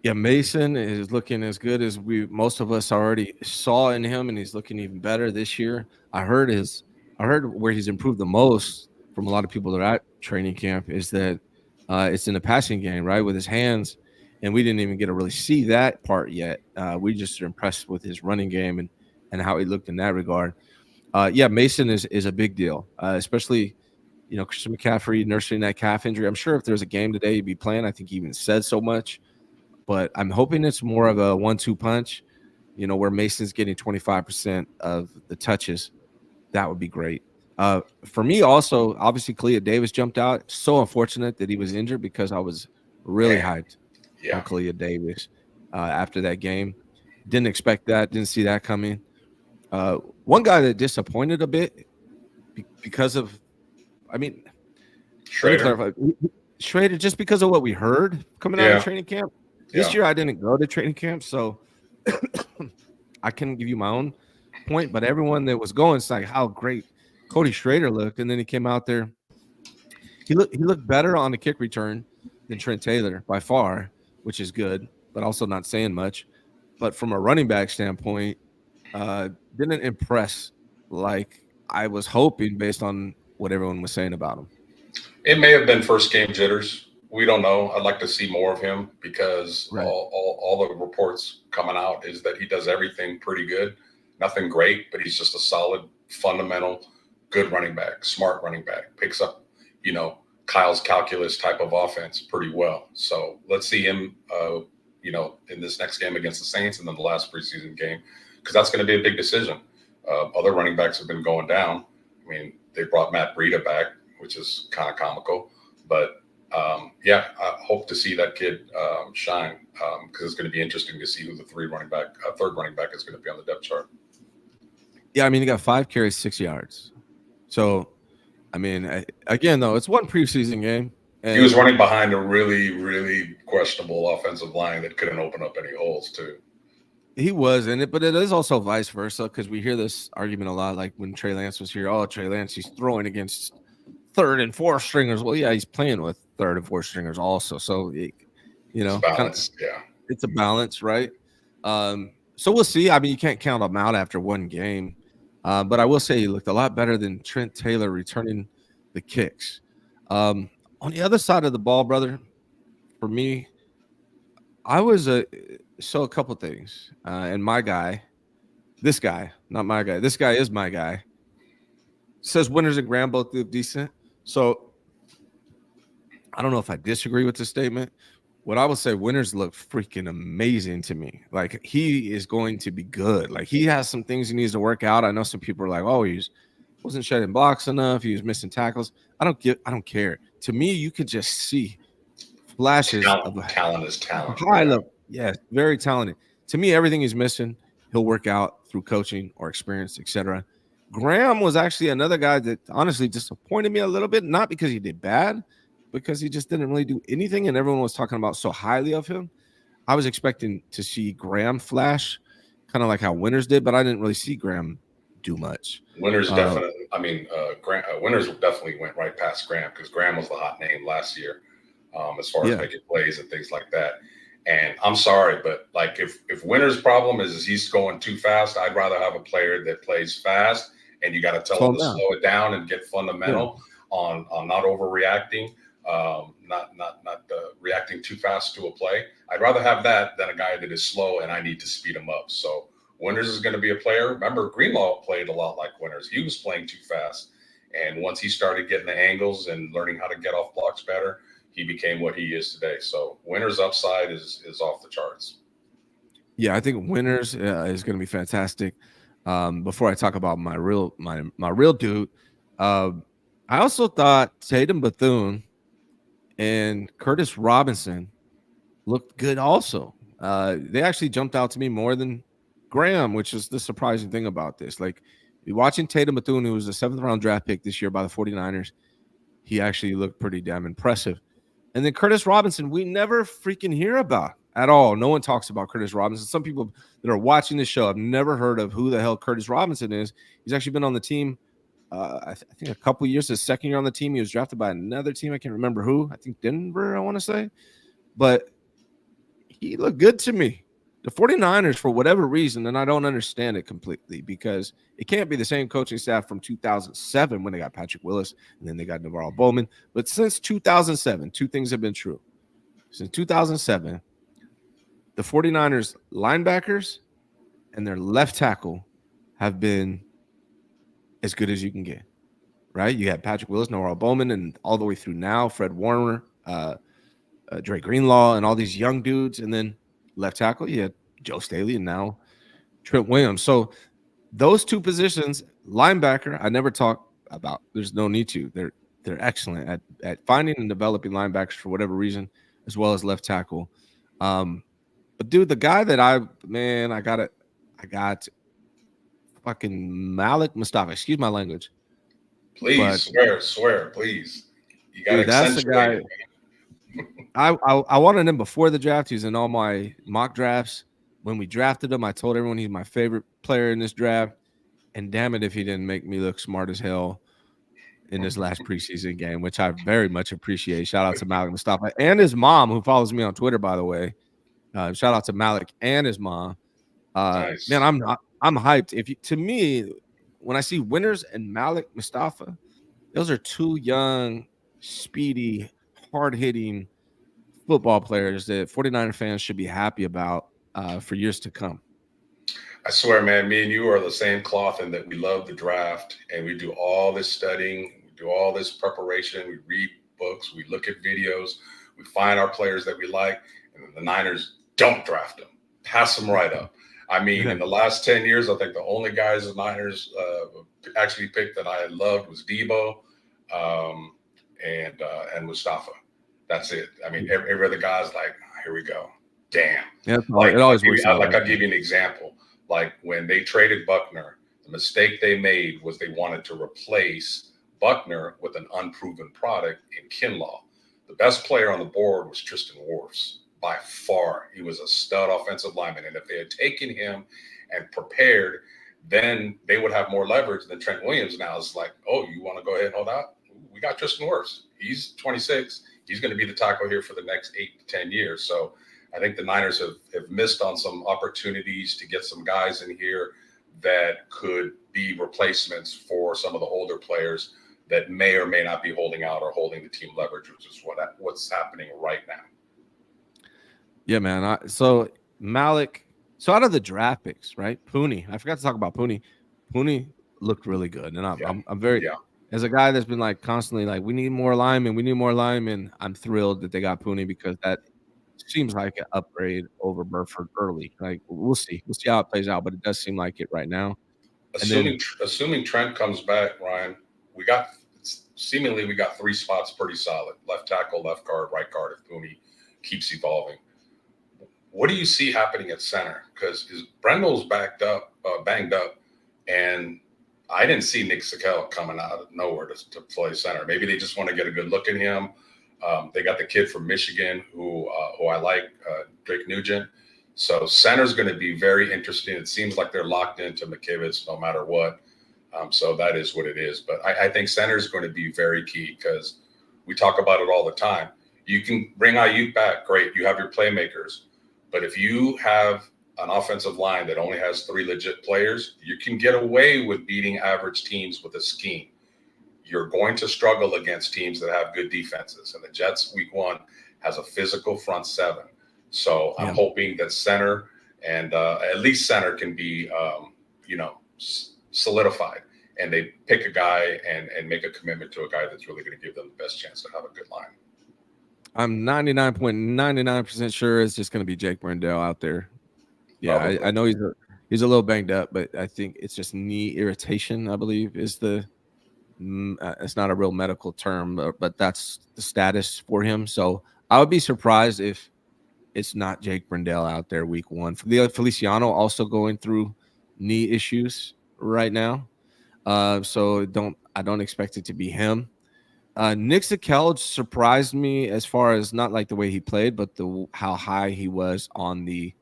Yeah, Mason is looking as good as most of us already saw in him, and he's looking even better this year. I heard where he's improved the most from a lot of people that are at training camp is that it's in the passing game, right, with his hands. And we didn't even get to really see that part yet. We just are impressed with his running game and how he looked in that regard. Mason is a big deal, especially, Christian McCaffrey nursing that calf injury. I'm sure if there's a game today, he'd be playing. I think he even said so much. But I'm hoping it's more of a 1-2 punch, where Mason's getting 25% of the touches. That would be great. For me also, obviously, Kalia Davis jumped out. So unfortunate that he was injured because I was really hyped on Kalia Davis after that game. Didn't expect that. Didn't see that coming. One guy that disappointed a bit because of, I mean, let me Schrader. clarify. Schrader, just because of what we heard coming out of training camp. This year, I didn't go to training camp, so I couldn't give you my own point. But everyone that was going, it's like how great Cody Schrader looked, and then he came out there. He looked better on the kick return than Trent Taylor by far, which is good, but also not saying much. But from a running back standpoint, didn't impress like I was hoping based on what everyone was saying about him. It may have been first game jitters. We don't know. I'd like to see more of him because all the reports coming out is that he does everything pretty good. Nothing great, but he's just a solid, fundamental, good running back, smart running back. Picks up, Kyle's calculus type of offense pretty well. So let's see him, in this next game against the Saints and then the last preseason game, because that's going to be a big decision. Other running backs have been going down. I mean, they brought Matt Breida back, which is kind of comical, but I hope to see that kid shine because it's going to be interesting to see who the third running back is going to be on the depth chart. Yeah, I mean, he got 5 carries, 6 yards. So, I mean, again, though, it's one preseason game. And he was running behind a really, really questionable offensive line that couldn't open up any holes, too. He was in it, but it is also vice versa because we hear this argument a lot. Like when Trey Lance was here, Trey Lance, he's throwing against third and fourth stringers. Well, yeah, he's playing with third and fourth stringers also. So, it's balanced. It's a balance, right? So we'll see. I mean, you can't count him out after one game. But I will say he looked a lot better than Trent Taylor returning the kicks. On the other side of the ball, brother, for me, I was a couple things. And my guy, this guy, not my guy, this guy is my guy, says Winters and Graham both look decent. So I don't know if I disagree with the statement. What I would say, Winters look freaking amazing to me. Like he is going to be good. Like he has some things he needs to work out. I know some people are like, he wasn't shedding blocks enough. He was missing tackles. I don't care. To me, you could just see flashes of talent is talent. High level. Yeah, very talented. To me, everything he's missing, he'll work out through coaching or experience, etc. Graham was actually another guy that honestly disappointed me a little bit, not because he did bad, because he just didn't really do anything, and everyone was talking about so highly of him. I was expecting to see Graham flash, kind of like how Winters did, but I didn't really see Graham do much. Winters definitely. Winters definitely went right past Graham because Graham was the hot name last year, as far as making plays and things like that. And I'm sorry, but like if Winters' problem is he's going too fast, I'd rather have a player that plays fast, and you got to tell him to slow it down and get fundamental on not overreacting. Not reacting too fast to a play. I'd rather have that than a guy that is slow and I need to speed him up. So Winters is going to be a player. Remember, Greenlaw played a lot like Winters. He was playing too fast. And once he started getting the angles and learning how to get off blocks better, he became what he is today. So Winters' upside is off the charts. Yeah, I think Winters is going to be fantastic. Before I talk about my real dude, I also thought Tatum Bethune and Curtis Robinson looked good also. They actually jumped out to me more than Graham, which is the surprising thing about this. Like, you're watching Tatum Bethune, who was a 7th-round draft pick this year by the 49ers. He actually looked pretty damn impressive. And then Curtis Robinson, we never freaking hear about at all. No one talks about Curtis Robinson. Some people that are watching this show have never heard of who the hell Curtis Robinson is. He's actually been on the team I think a couple years, his second year on the team. He was drafted by another team. I can't remember who. I think Denver, I want to say. But he looked good to me. The 49ers, for whatever reason, and I don't understand it completely, because it can't be the same coaching staff from 2007 when they got Patrick Willis and then they got Navarro Bowman. But since 2007, two things have been true. Since 2007, the 49ers linebackers and their left tackle have been as good as you can get, right? You had Patrick Willis, Navarro Bowman, and all the way through now, Fred Warner, Dre Greenlaw, and all these young dudes. And then left tackle, you had Joe Staley and now Trent Williams. So those two positions, linebacker, I never talk about. There's no need to. They're excellent at finding and developing linebackers for whatever reason, as well as left tackle. But But dude, the guy that I got fucking Malik Mustafa. Excuse my language. Please swear, please. You got to Dude, that's the accentuate guy. it. I wanted him before the draft. He's in all my mock drafts. When we drafted him, I told everyone he's my favorite player in this draft. And damn it if he didn't make me look smart as hell in this last preseason game, which I very much appreciate. Shout out to Malik Mustafa and his mom, who follows me on Twitter, by the way. Shout out to Malik and his mom. Nice. Man, I'm hyped. To me, when I see Winners and Malik Mustafa, those are two young, speedy, hard-hitting football players that 49er fans should be happy about for years to come. I swear, man, me and you are the same cloth in that we love the draft and we do all this studying, we do all this preparation, we read books, we look at videos, we find our players that we like, and the Niners don't draft them, pass them right up. I mean, in the last 10 years, I think the only guys the Niners actually picked that I loved was Debo and Mustafa. That's it. I mean, every other guy's like, here we go. Damn. Yeah, it always works out. I'll give you an example. Like when they traded Buckner, the mistake they made was they wanted to replace Buckner with an unproven product in Kinlaw. The best player on the board was Tristan Wirfs. By far, he was a stud offensive lineman. And if they had taken him and prepared, then they would have more leverage than Trent Williams now. It's like, oh, you want to go ahead and hold out? We got Tristan Wirfs. He's 26. He's going to be the tackle here for the next 8 to 10 years. So I think the Niners have missed on some opportunities to get some guys in here that could be replacements for some of the older players that may or may not be holding out or holding the team leverage, which is what's happening right now. Yeah, man. So Malik. So out of the draft picks, right? Pooney. I forgot to talk about Pooney. Pooney looked really good, and I'm very. Yeah. As a guy that's been like constantly like, we need more linemen. I'm thrilled that they got Pooney because that seems like an upgrade over Burford early. Like we'll see how it plays out, but it does seem like it right now. Assuming Trent comes back, Ryan, we got 3 spots pretty solid: left tackle, left guard, right guard. If Pooney keeps evolving, what do you see happening at center? Because Brendel's banged up, and I didn't see Nick Sakel coming out of nowhere to play center. Maybe they just want to get a good look at him. They got the kid from Michigan who I like, Drake Nugent. So center's going to be very interesting. It seems like they're locked into McKivitz no matter what. So that is what it is. But I think center is going to be very key because we talk about it all the time. You can bring Aiyuk back, great. You have your playmakers. But if you have an offensive line that only has 3 legit players, you can get away with beating average teams with a scheme. You're going to struggle against teams that have good defenses. And the Jets week 1 has a physical front 7. So I'm hoping that center and at least center can be, solidified. And they pick a guy and make a commitment to a guy that's really going to give them the best chance to have a good line. I'm 99.99% sure it's just going to be Jake Brendel out there. Yeah, I know he's a little banged up, but I think it's just knee irritation, I believe, is it's not a real medical term, but that's the status for him. So I would be surprised if it's not Jake Brendel out there week 1. Feliciano also going through knee issues right now. So I don't expect it to be him. Nick Sakel surprised me as far as not like the way he played, but how high he was on the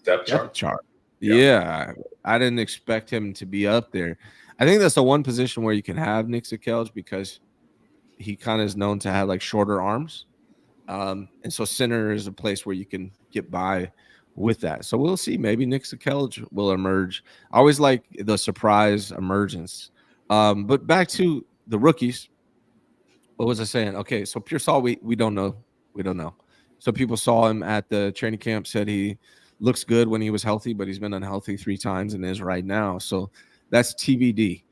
depth chart. Yeah, I didn't expect him to be up there. I think that's the one position where you can have Nick Sakel because he kind of is known to have like shorter arms. And so center is a place where you can get by with that. So we'll see. Maybe Nick Sakel will emerge. I always like the surprise emergence. But back to the rookies. What was I saying? Okay, so Pearsall, we don't know. We don't know. So people saw him at the training camp, said he looks good when he was healthy, but he's been unhealthy 3 times and is right now. So that's TBD.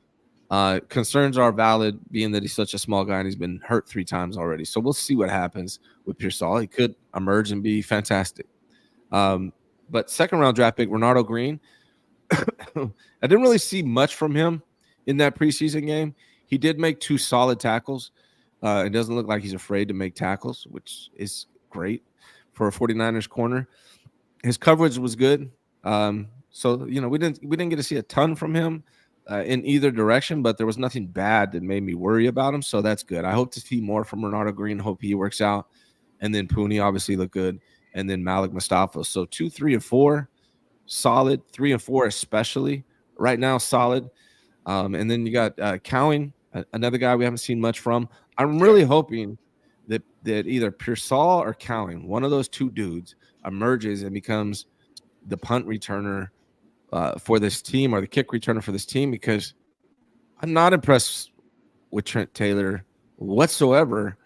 Concerns are valid, being that he's such a small guy and he's been hurt 3 times already. So we'll see what happens with Pearsall. He could emerge and be fantastic. But second-round draft pick, Renardo Green, I didn't really see much from him in that preseason game. He did make 2 solid tackles. It doesn't look like he's afraid to make tackles, which is great. for a 49ers corner. His coverage was good. So, you know, we didn't get to see a ton from him in either direction, but there was nothing bad that made me worry about him. So that's good. I hope to see more from Renardo Green. Hope he works out. And then Pooney obviously looked good. And then Malik Mustafa. So 2, 3, and 4, solid. 3 and 4 especially right now, solid. And then you got Cowing, another guy we haven't seen much from. I'm really hoping that either Pearsall or Cowing, one of those two dudes, emerges and becomes the punt returner for this team or the kick returner for this team, because I'm not impressed with Trent Taylor whatsoever.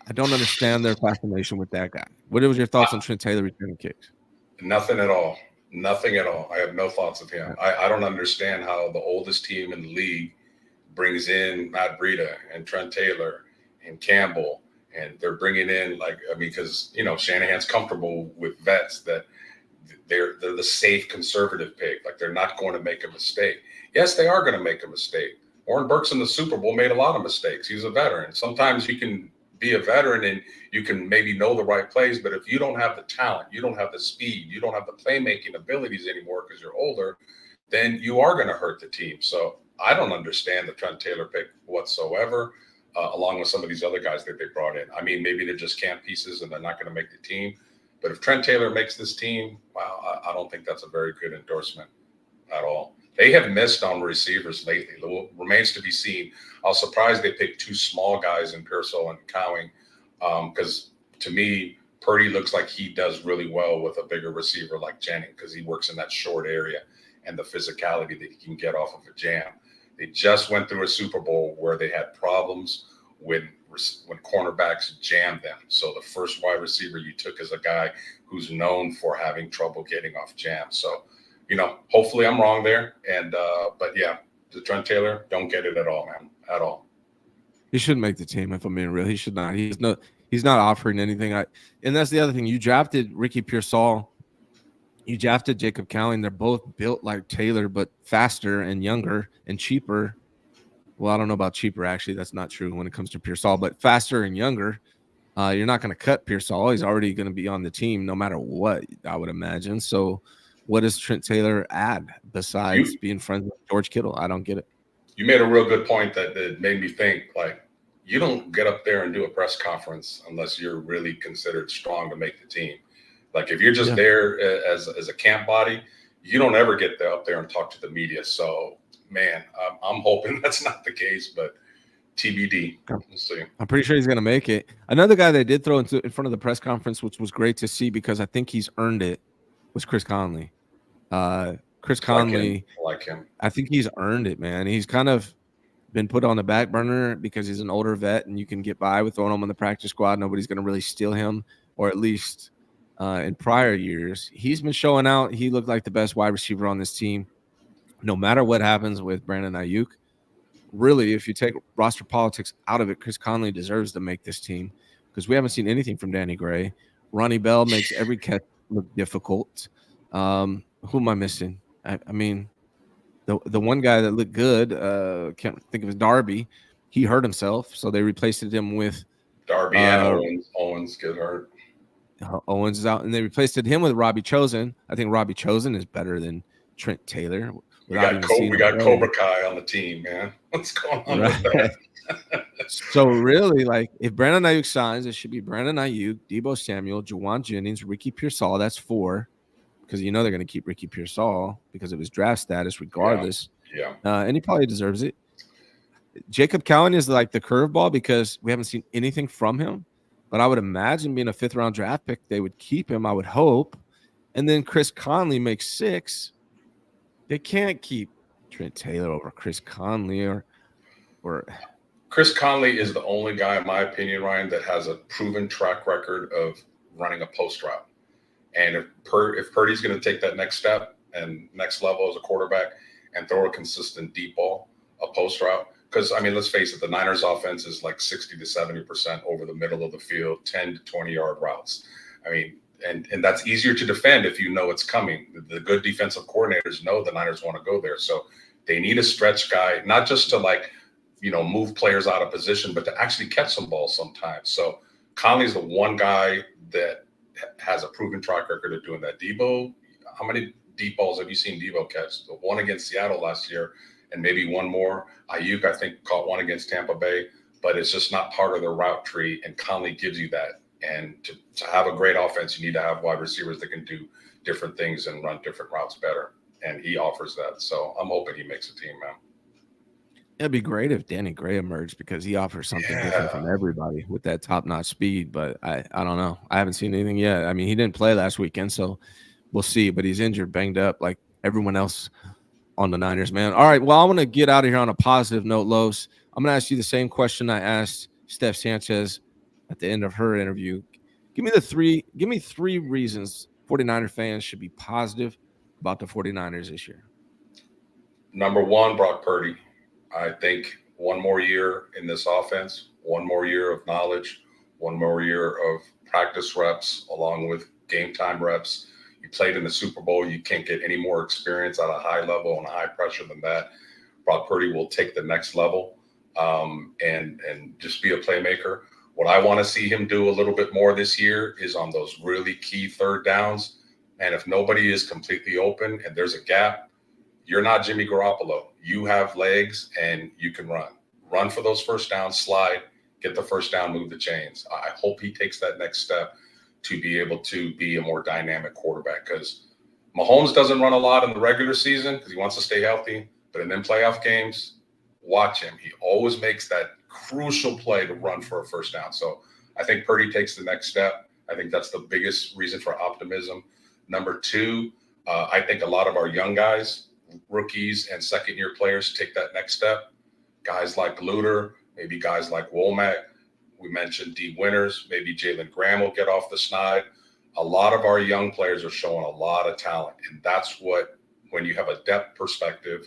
I don't understand their fascination with that guy. What was your thoughts on Trent Taylor returning kicks? Nothing at all. Nothing at all. I have no thoughts of him. I don't understand how the oldest team in the league brings in Matt Breida and Trent Taylor and Campbell, and they're bringing in because you know Shanahan's comfortable with vets that they're the safe conservative pick. Like, they're not going to make a mistake. Yes, they are going to make a mistake. Warren Burks in the Super Bowl made a lot of mistakes. He's a veteran. Sometimes you can be a veteran and you can maybe know the right plays, but if you don't have the talent, you don't have the speed, you don't have the playmaking abilities anymore because you're older, then you are going to hurt the team. So I don't understand the Trent Taylor pick whatsoever, along with some of these other guys that they brought in. I mean, maybe they're just camp pieces and they're not going to make the team. But if Trent Taylor makes this team, wow, I don't think that's a very good endorsement at all. They have missed on receivers lately. It remains to be seen. I was surprised they picked two small guys in Pearsall and Cowing, because to me, Purdy looks like he does really well with a bigger receiver like Jennings, because he works in that short area and the physicality that he can get off of a jam. They just went through a Super Bowl where they had problems when cornerbacks jammed them. So the first wide receiver you took is a guy who's known for having trouble getting off jams. So, you know, hopefully I'm wrong there. And but yeah, the Trent Taylor, don't get it at all, man, at all. He shouldn't make the team, if I'm being real. He should not. He's not offering anything. And that's the other thing. You drafted Ricky Pearsall. You drafted Jacob Cowling. They're both built like Taylor, but faster and younger and cheaper. Well, I don't know about cheaper, actually. That's not true when it comes to Pearsall, but faster and younger. You're not going to cut Pearsall. He's already going to be on the team no matter what, I would imagine. So what does Trent Taylor add besides being friends with George Kittle? I don't get it. You made a real good point that made me think, like, you don't get up there and do a press conference unless you're really considered strong to make the team. Like, if you're just there as a camp body, you don't ever get up there and talk to the media. So, man, I'm hoping that's not the case, but TBD. We'll see. I'm pretty sure he's going to make it. Another guy they did throw in front of the press conference, which was great to see because I think he's earned it, was Chris Conley. Chris Conley, like him. I think he's earned it, man. He's kind of been put on the back burner because he's an older vet and you can get by with throwing him on the practice squad. Nobody's going to really steal him, or at least in prior years. He's been showing out. He looked like the best wide receiver on this team. No matter what happens with Brandon Aiyuk, really, if you take roster politics out of it, Chris Conley deserves to make this team because we haven't seen anything from Danny Gray. Ronnie Bell makes every catch look difficult. Who am I missing? I mean, the one guy that looked good, can't think of his Darby. He hurt himself, so they replaced him with Darby and Owens. Owens get hurt. Owens is out, and they replaced him with Robbie Chosen. I think Robbie Chosen is better than Trent Taylor. We got Cobra Kai on the team, man. What's going on with that? So really, like, if Brandon Aiyuk signs, it should be Brandon Aiyuk, Deebo Samuel, Juwan Jennings, Ricky Pearsall. That's 4, because you know they're going to keep Ricky Pearsall because of his draft status, regardless. Yeah. And he probably deserves it. Jacob Cowling is like the curveball because we haven't seen anything from him. But I would imagine being a 5th-round draft pick, they would keep him. I would hope. And then Chris Conley makes 6. They can't keep Trent Taylor over Chris Conley or Chris Conley is the only guy, in my opinion, Ryan, that has a proven track record of running a post route. And if Purdy's going to take that next step and next level as a quarterback and throw a consistent deep ball, a post route, because, I mean, let's face it, the Niners offense is like 60 to 70% over the middle of the field, 10 to 20-yard routes. I mean, and that's easier to defend if you know it's coming. The good defensive coordinators know the Niners want to go there. So they need a stretch guy, not just to, like, you know, move players out of position, but to actually catch some balls sometimes. So Conley's the one guy that has a proven track record of doing that. Debo, how many deep balls have you seen Debo catch? The one against Seattle last year, and maybe one more. Aiyuk, I think, caught one against Tampa Bay, but it's just not part of the route tree, and Conley gives you that. And to have a great offense, you need to have wide receivers that can do different things and run different routes better, and he offers that. So I'm hoping he makes a team, man. It'd be great if Danny Gray emerged because he offers something different from everybody with that top-notch speed. But I don't know. I haven't seen anything yet. I mean, he didn't play last weekend, so we'll see. But he's injured, banged up like everyone else on the Niners, man. All right, well, I want to get out of here on a positive note, Los. I'm going to ask you the same question I asked Steph Sanchez at the end of her interview. Give me three reasons 49er fans should be positive about the 49ers this year. Number one, Brock Purdy. I think one more year in this offense, one more year of knowledge, one more year of practice reps along with game time reps. You played in the Super Bowl. You can't get any more experience at a high level and high pressure than that. Brock Purdy will take the next level and just be a playmaker. What I want to see him do a little bit more this year is on those really key third downs. And if nobody is completely open and there's a gap, you're not Jimmy Garoppolo. You have legs and you can run. Run for those first downs, slide, get the first down, move the chains. I hope he takes that next step to be able to be a more dynamic quarterback, because Mahomes doesn't run a lot in the regular season because he wants to stay healthy. But in them playoff games, watch him. He always makes that crucial play to run for a first down. So I think Purdy takes the next step. I think that's the biggest reason for optimism. Number two, I think a lot of our young guys, rookies and second-year players, take that next step. Guys like Luter, maybe guys like Womack. We mentioned D. Winters. Maybe Jalen Graham will get off the snide. A lot of our young players are showing a lot of talent, and that's what, when you have a depth perspective,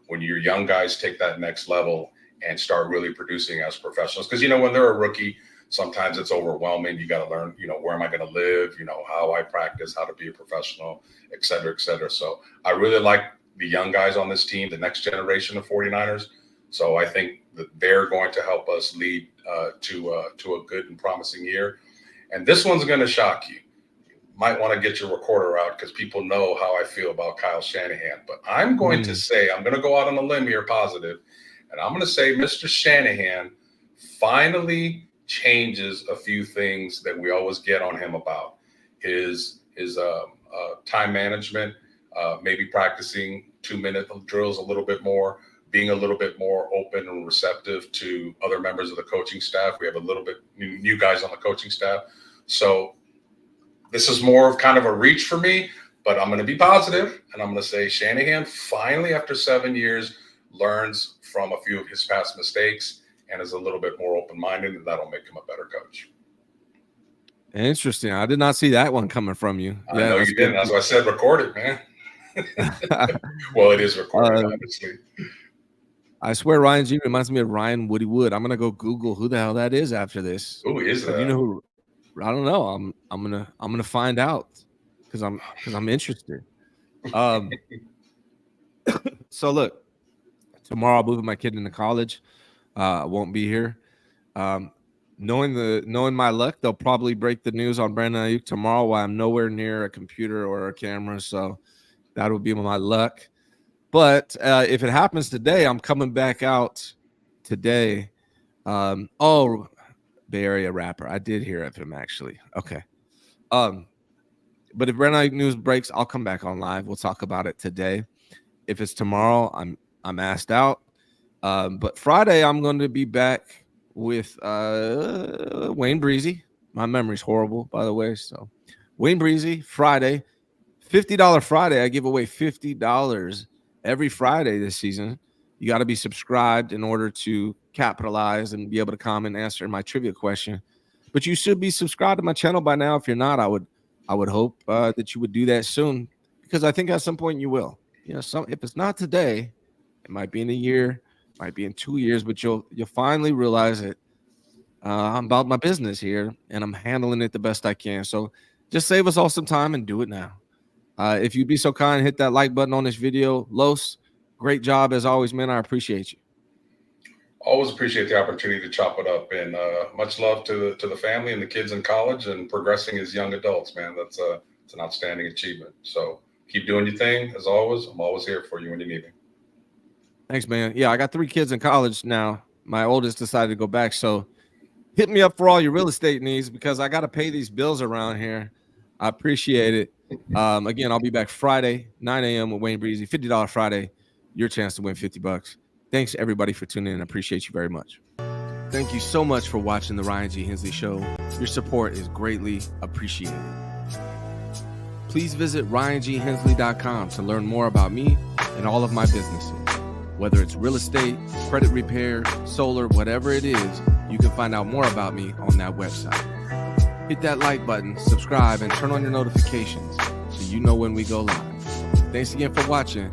when your young guys take that next level and start really producing as professionals. Because, when they're a rookie, sometimes it's overwhelming. You got to learn, where am I going to live, how I practice, how to be a professional, et cetera, et cetera. So I really like the young guys on this team, the next generation of 49ers. So I think that they're going to help us lead to a good and promising year. And this one's going to shock you. You might want to get your recorder out because people know how I feel about Kyle Shanahan. But I'm going to say, I'm going to go out on a limb here, positive, and I'm going to say Mr. Shanahan finally changes a few things that we always get on him about. His time management, maybe practicing 2-minute drills a little bit more, being a little bit more open and receptive to other members of the coaching staff. We have a little bit new guys on the coaching staff. So this is more of kind of a reach for me, but I'm going to be positive, and I'm going to say Shanahan finally, after 7 years, learns from a few of his past mistakes and is a little bit more open-minded, and that'll make him a better coach. Interesting. I did not see that one coming from you. I know you didn't. That's why I said record it, man. Well, it is recorded, obviously. I swear Ryan G reminds me of Ryan Woody Wood. I'm gonna go Google who the hell that is after this. Who is that? You know who? I don't know. I'm gonna find out because I'm interested. So look, tomorrow I'll move my kid into college. I won't be here. Knowing my luck, they'll probably break the news on Brandon Aiyuk tomorrow while I'm nowhere near a computer or a camera. So that would be my luck. But if it happens today, I'm coming back out today. Bay Area rapper. I did hear of him, actually. Okay. But if Brandon Aiyuk news breaks, I'll come back on live. We'll talk about it today. If it's tomorrow, I'm asked out. But Friday, I'm going to be back with Wayne Breezy. My memory's horrible, by the way. So Wayne Breezy, Friday, $50 Friday. I give away $50 every Friday this season. You got to be subscribed in order to capitalize and be able to comment and answer my trivia question. But you should be subscribed to my channel by now. If you're not, I would hope that you would do that soon, because I think at some point you will. If it's not today, it might be in a year, might be in 2 years, but you'll finally realize it. I'm about my business here, and I'm handling it the best I can. So just save us all some time and do it now. If you'd be so kind, hit that like button on this video. Los, great job as always, man. I appreciate you. Always appreciate the opportunity to chop it up, and much love to the family and the kids in college and progressing as young adults, man. It's an outstanding achievement. So keep doing your thing. As always, I'm always here for you when you need me. Thanks, man. Yeah, I got 3 kids in college now. My oldest decided to go back, so hit me up for all your real estate needs because I got to pay these bills around here. I appreciate it. Again, I'll be back Friday, 9 a.m. with Wayne Breezy, $50 Friday. Your chance to win $50. Thanks, everybody, for tuning in. I appreciate you very much. Thank you so much for watching the Ryan G. Hensley Show. Your support is greatly appreciated. Please visit RyanGHensley.com to learn more about me and all of my businesses. Whether it's real estate, credit repair, solar, whatever it is, you can find out more about me on that website. Hit that like button, subscribe, and turn on your notifications so you know when we go live. Thanks again for watching.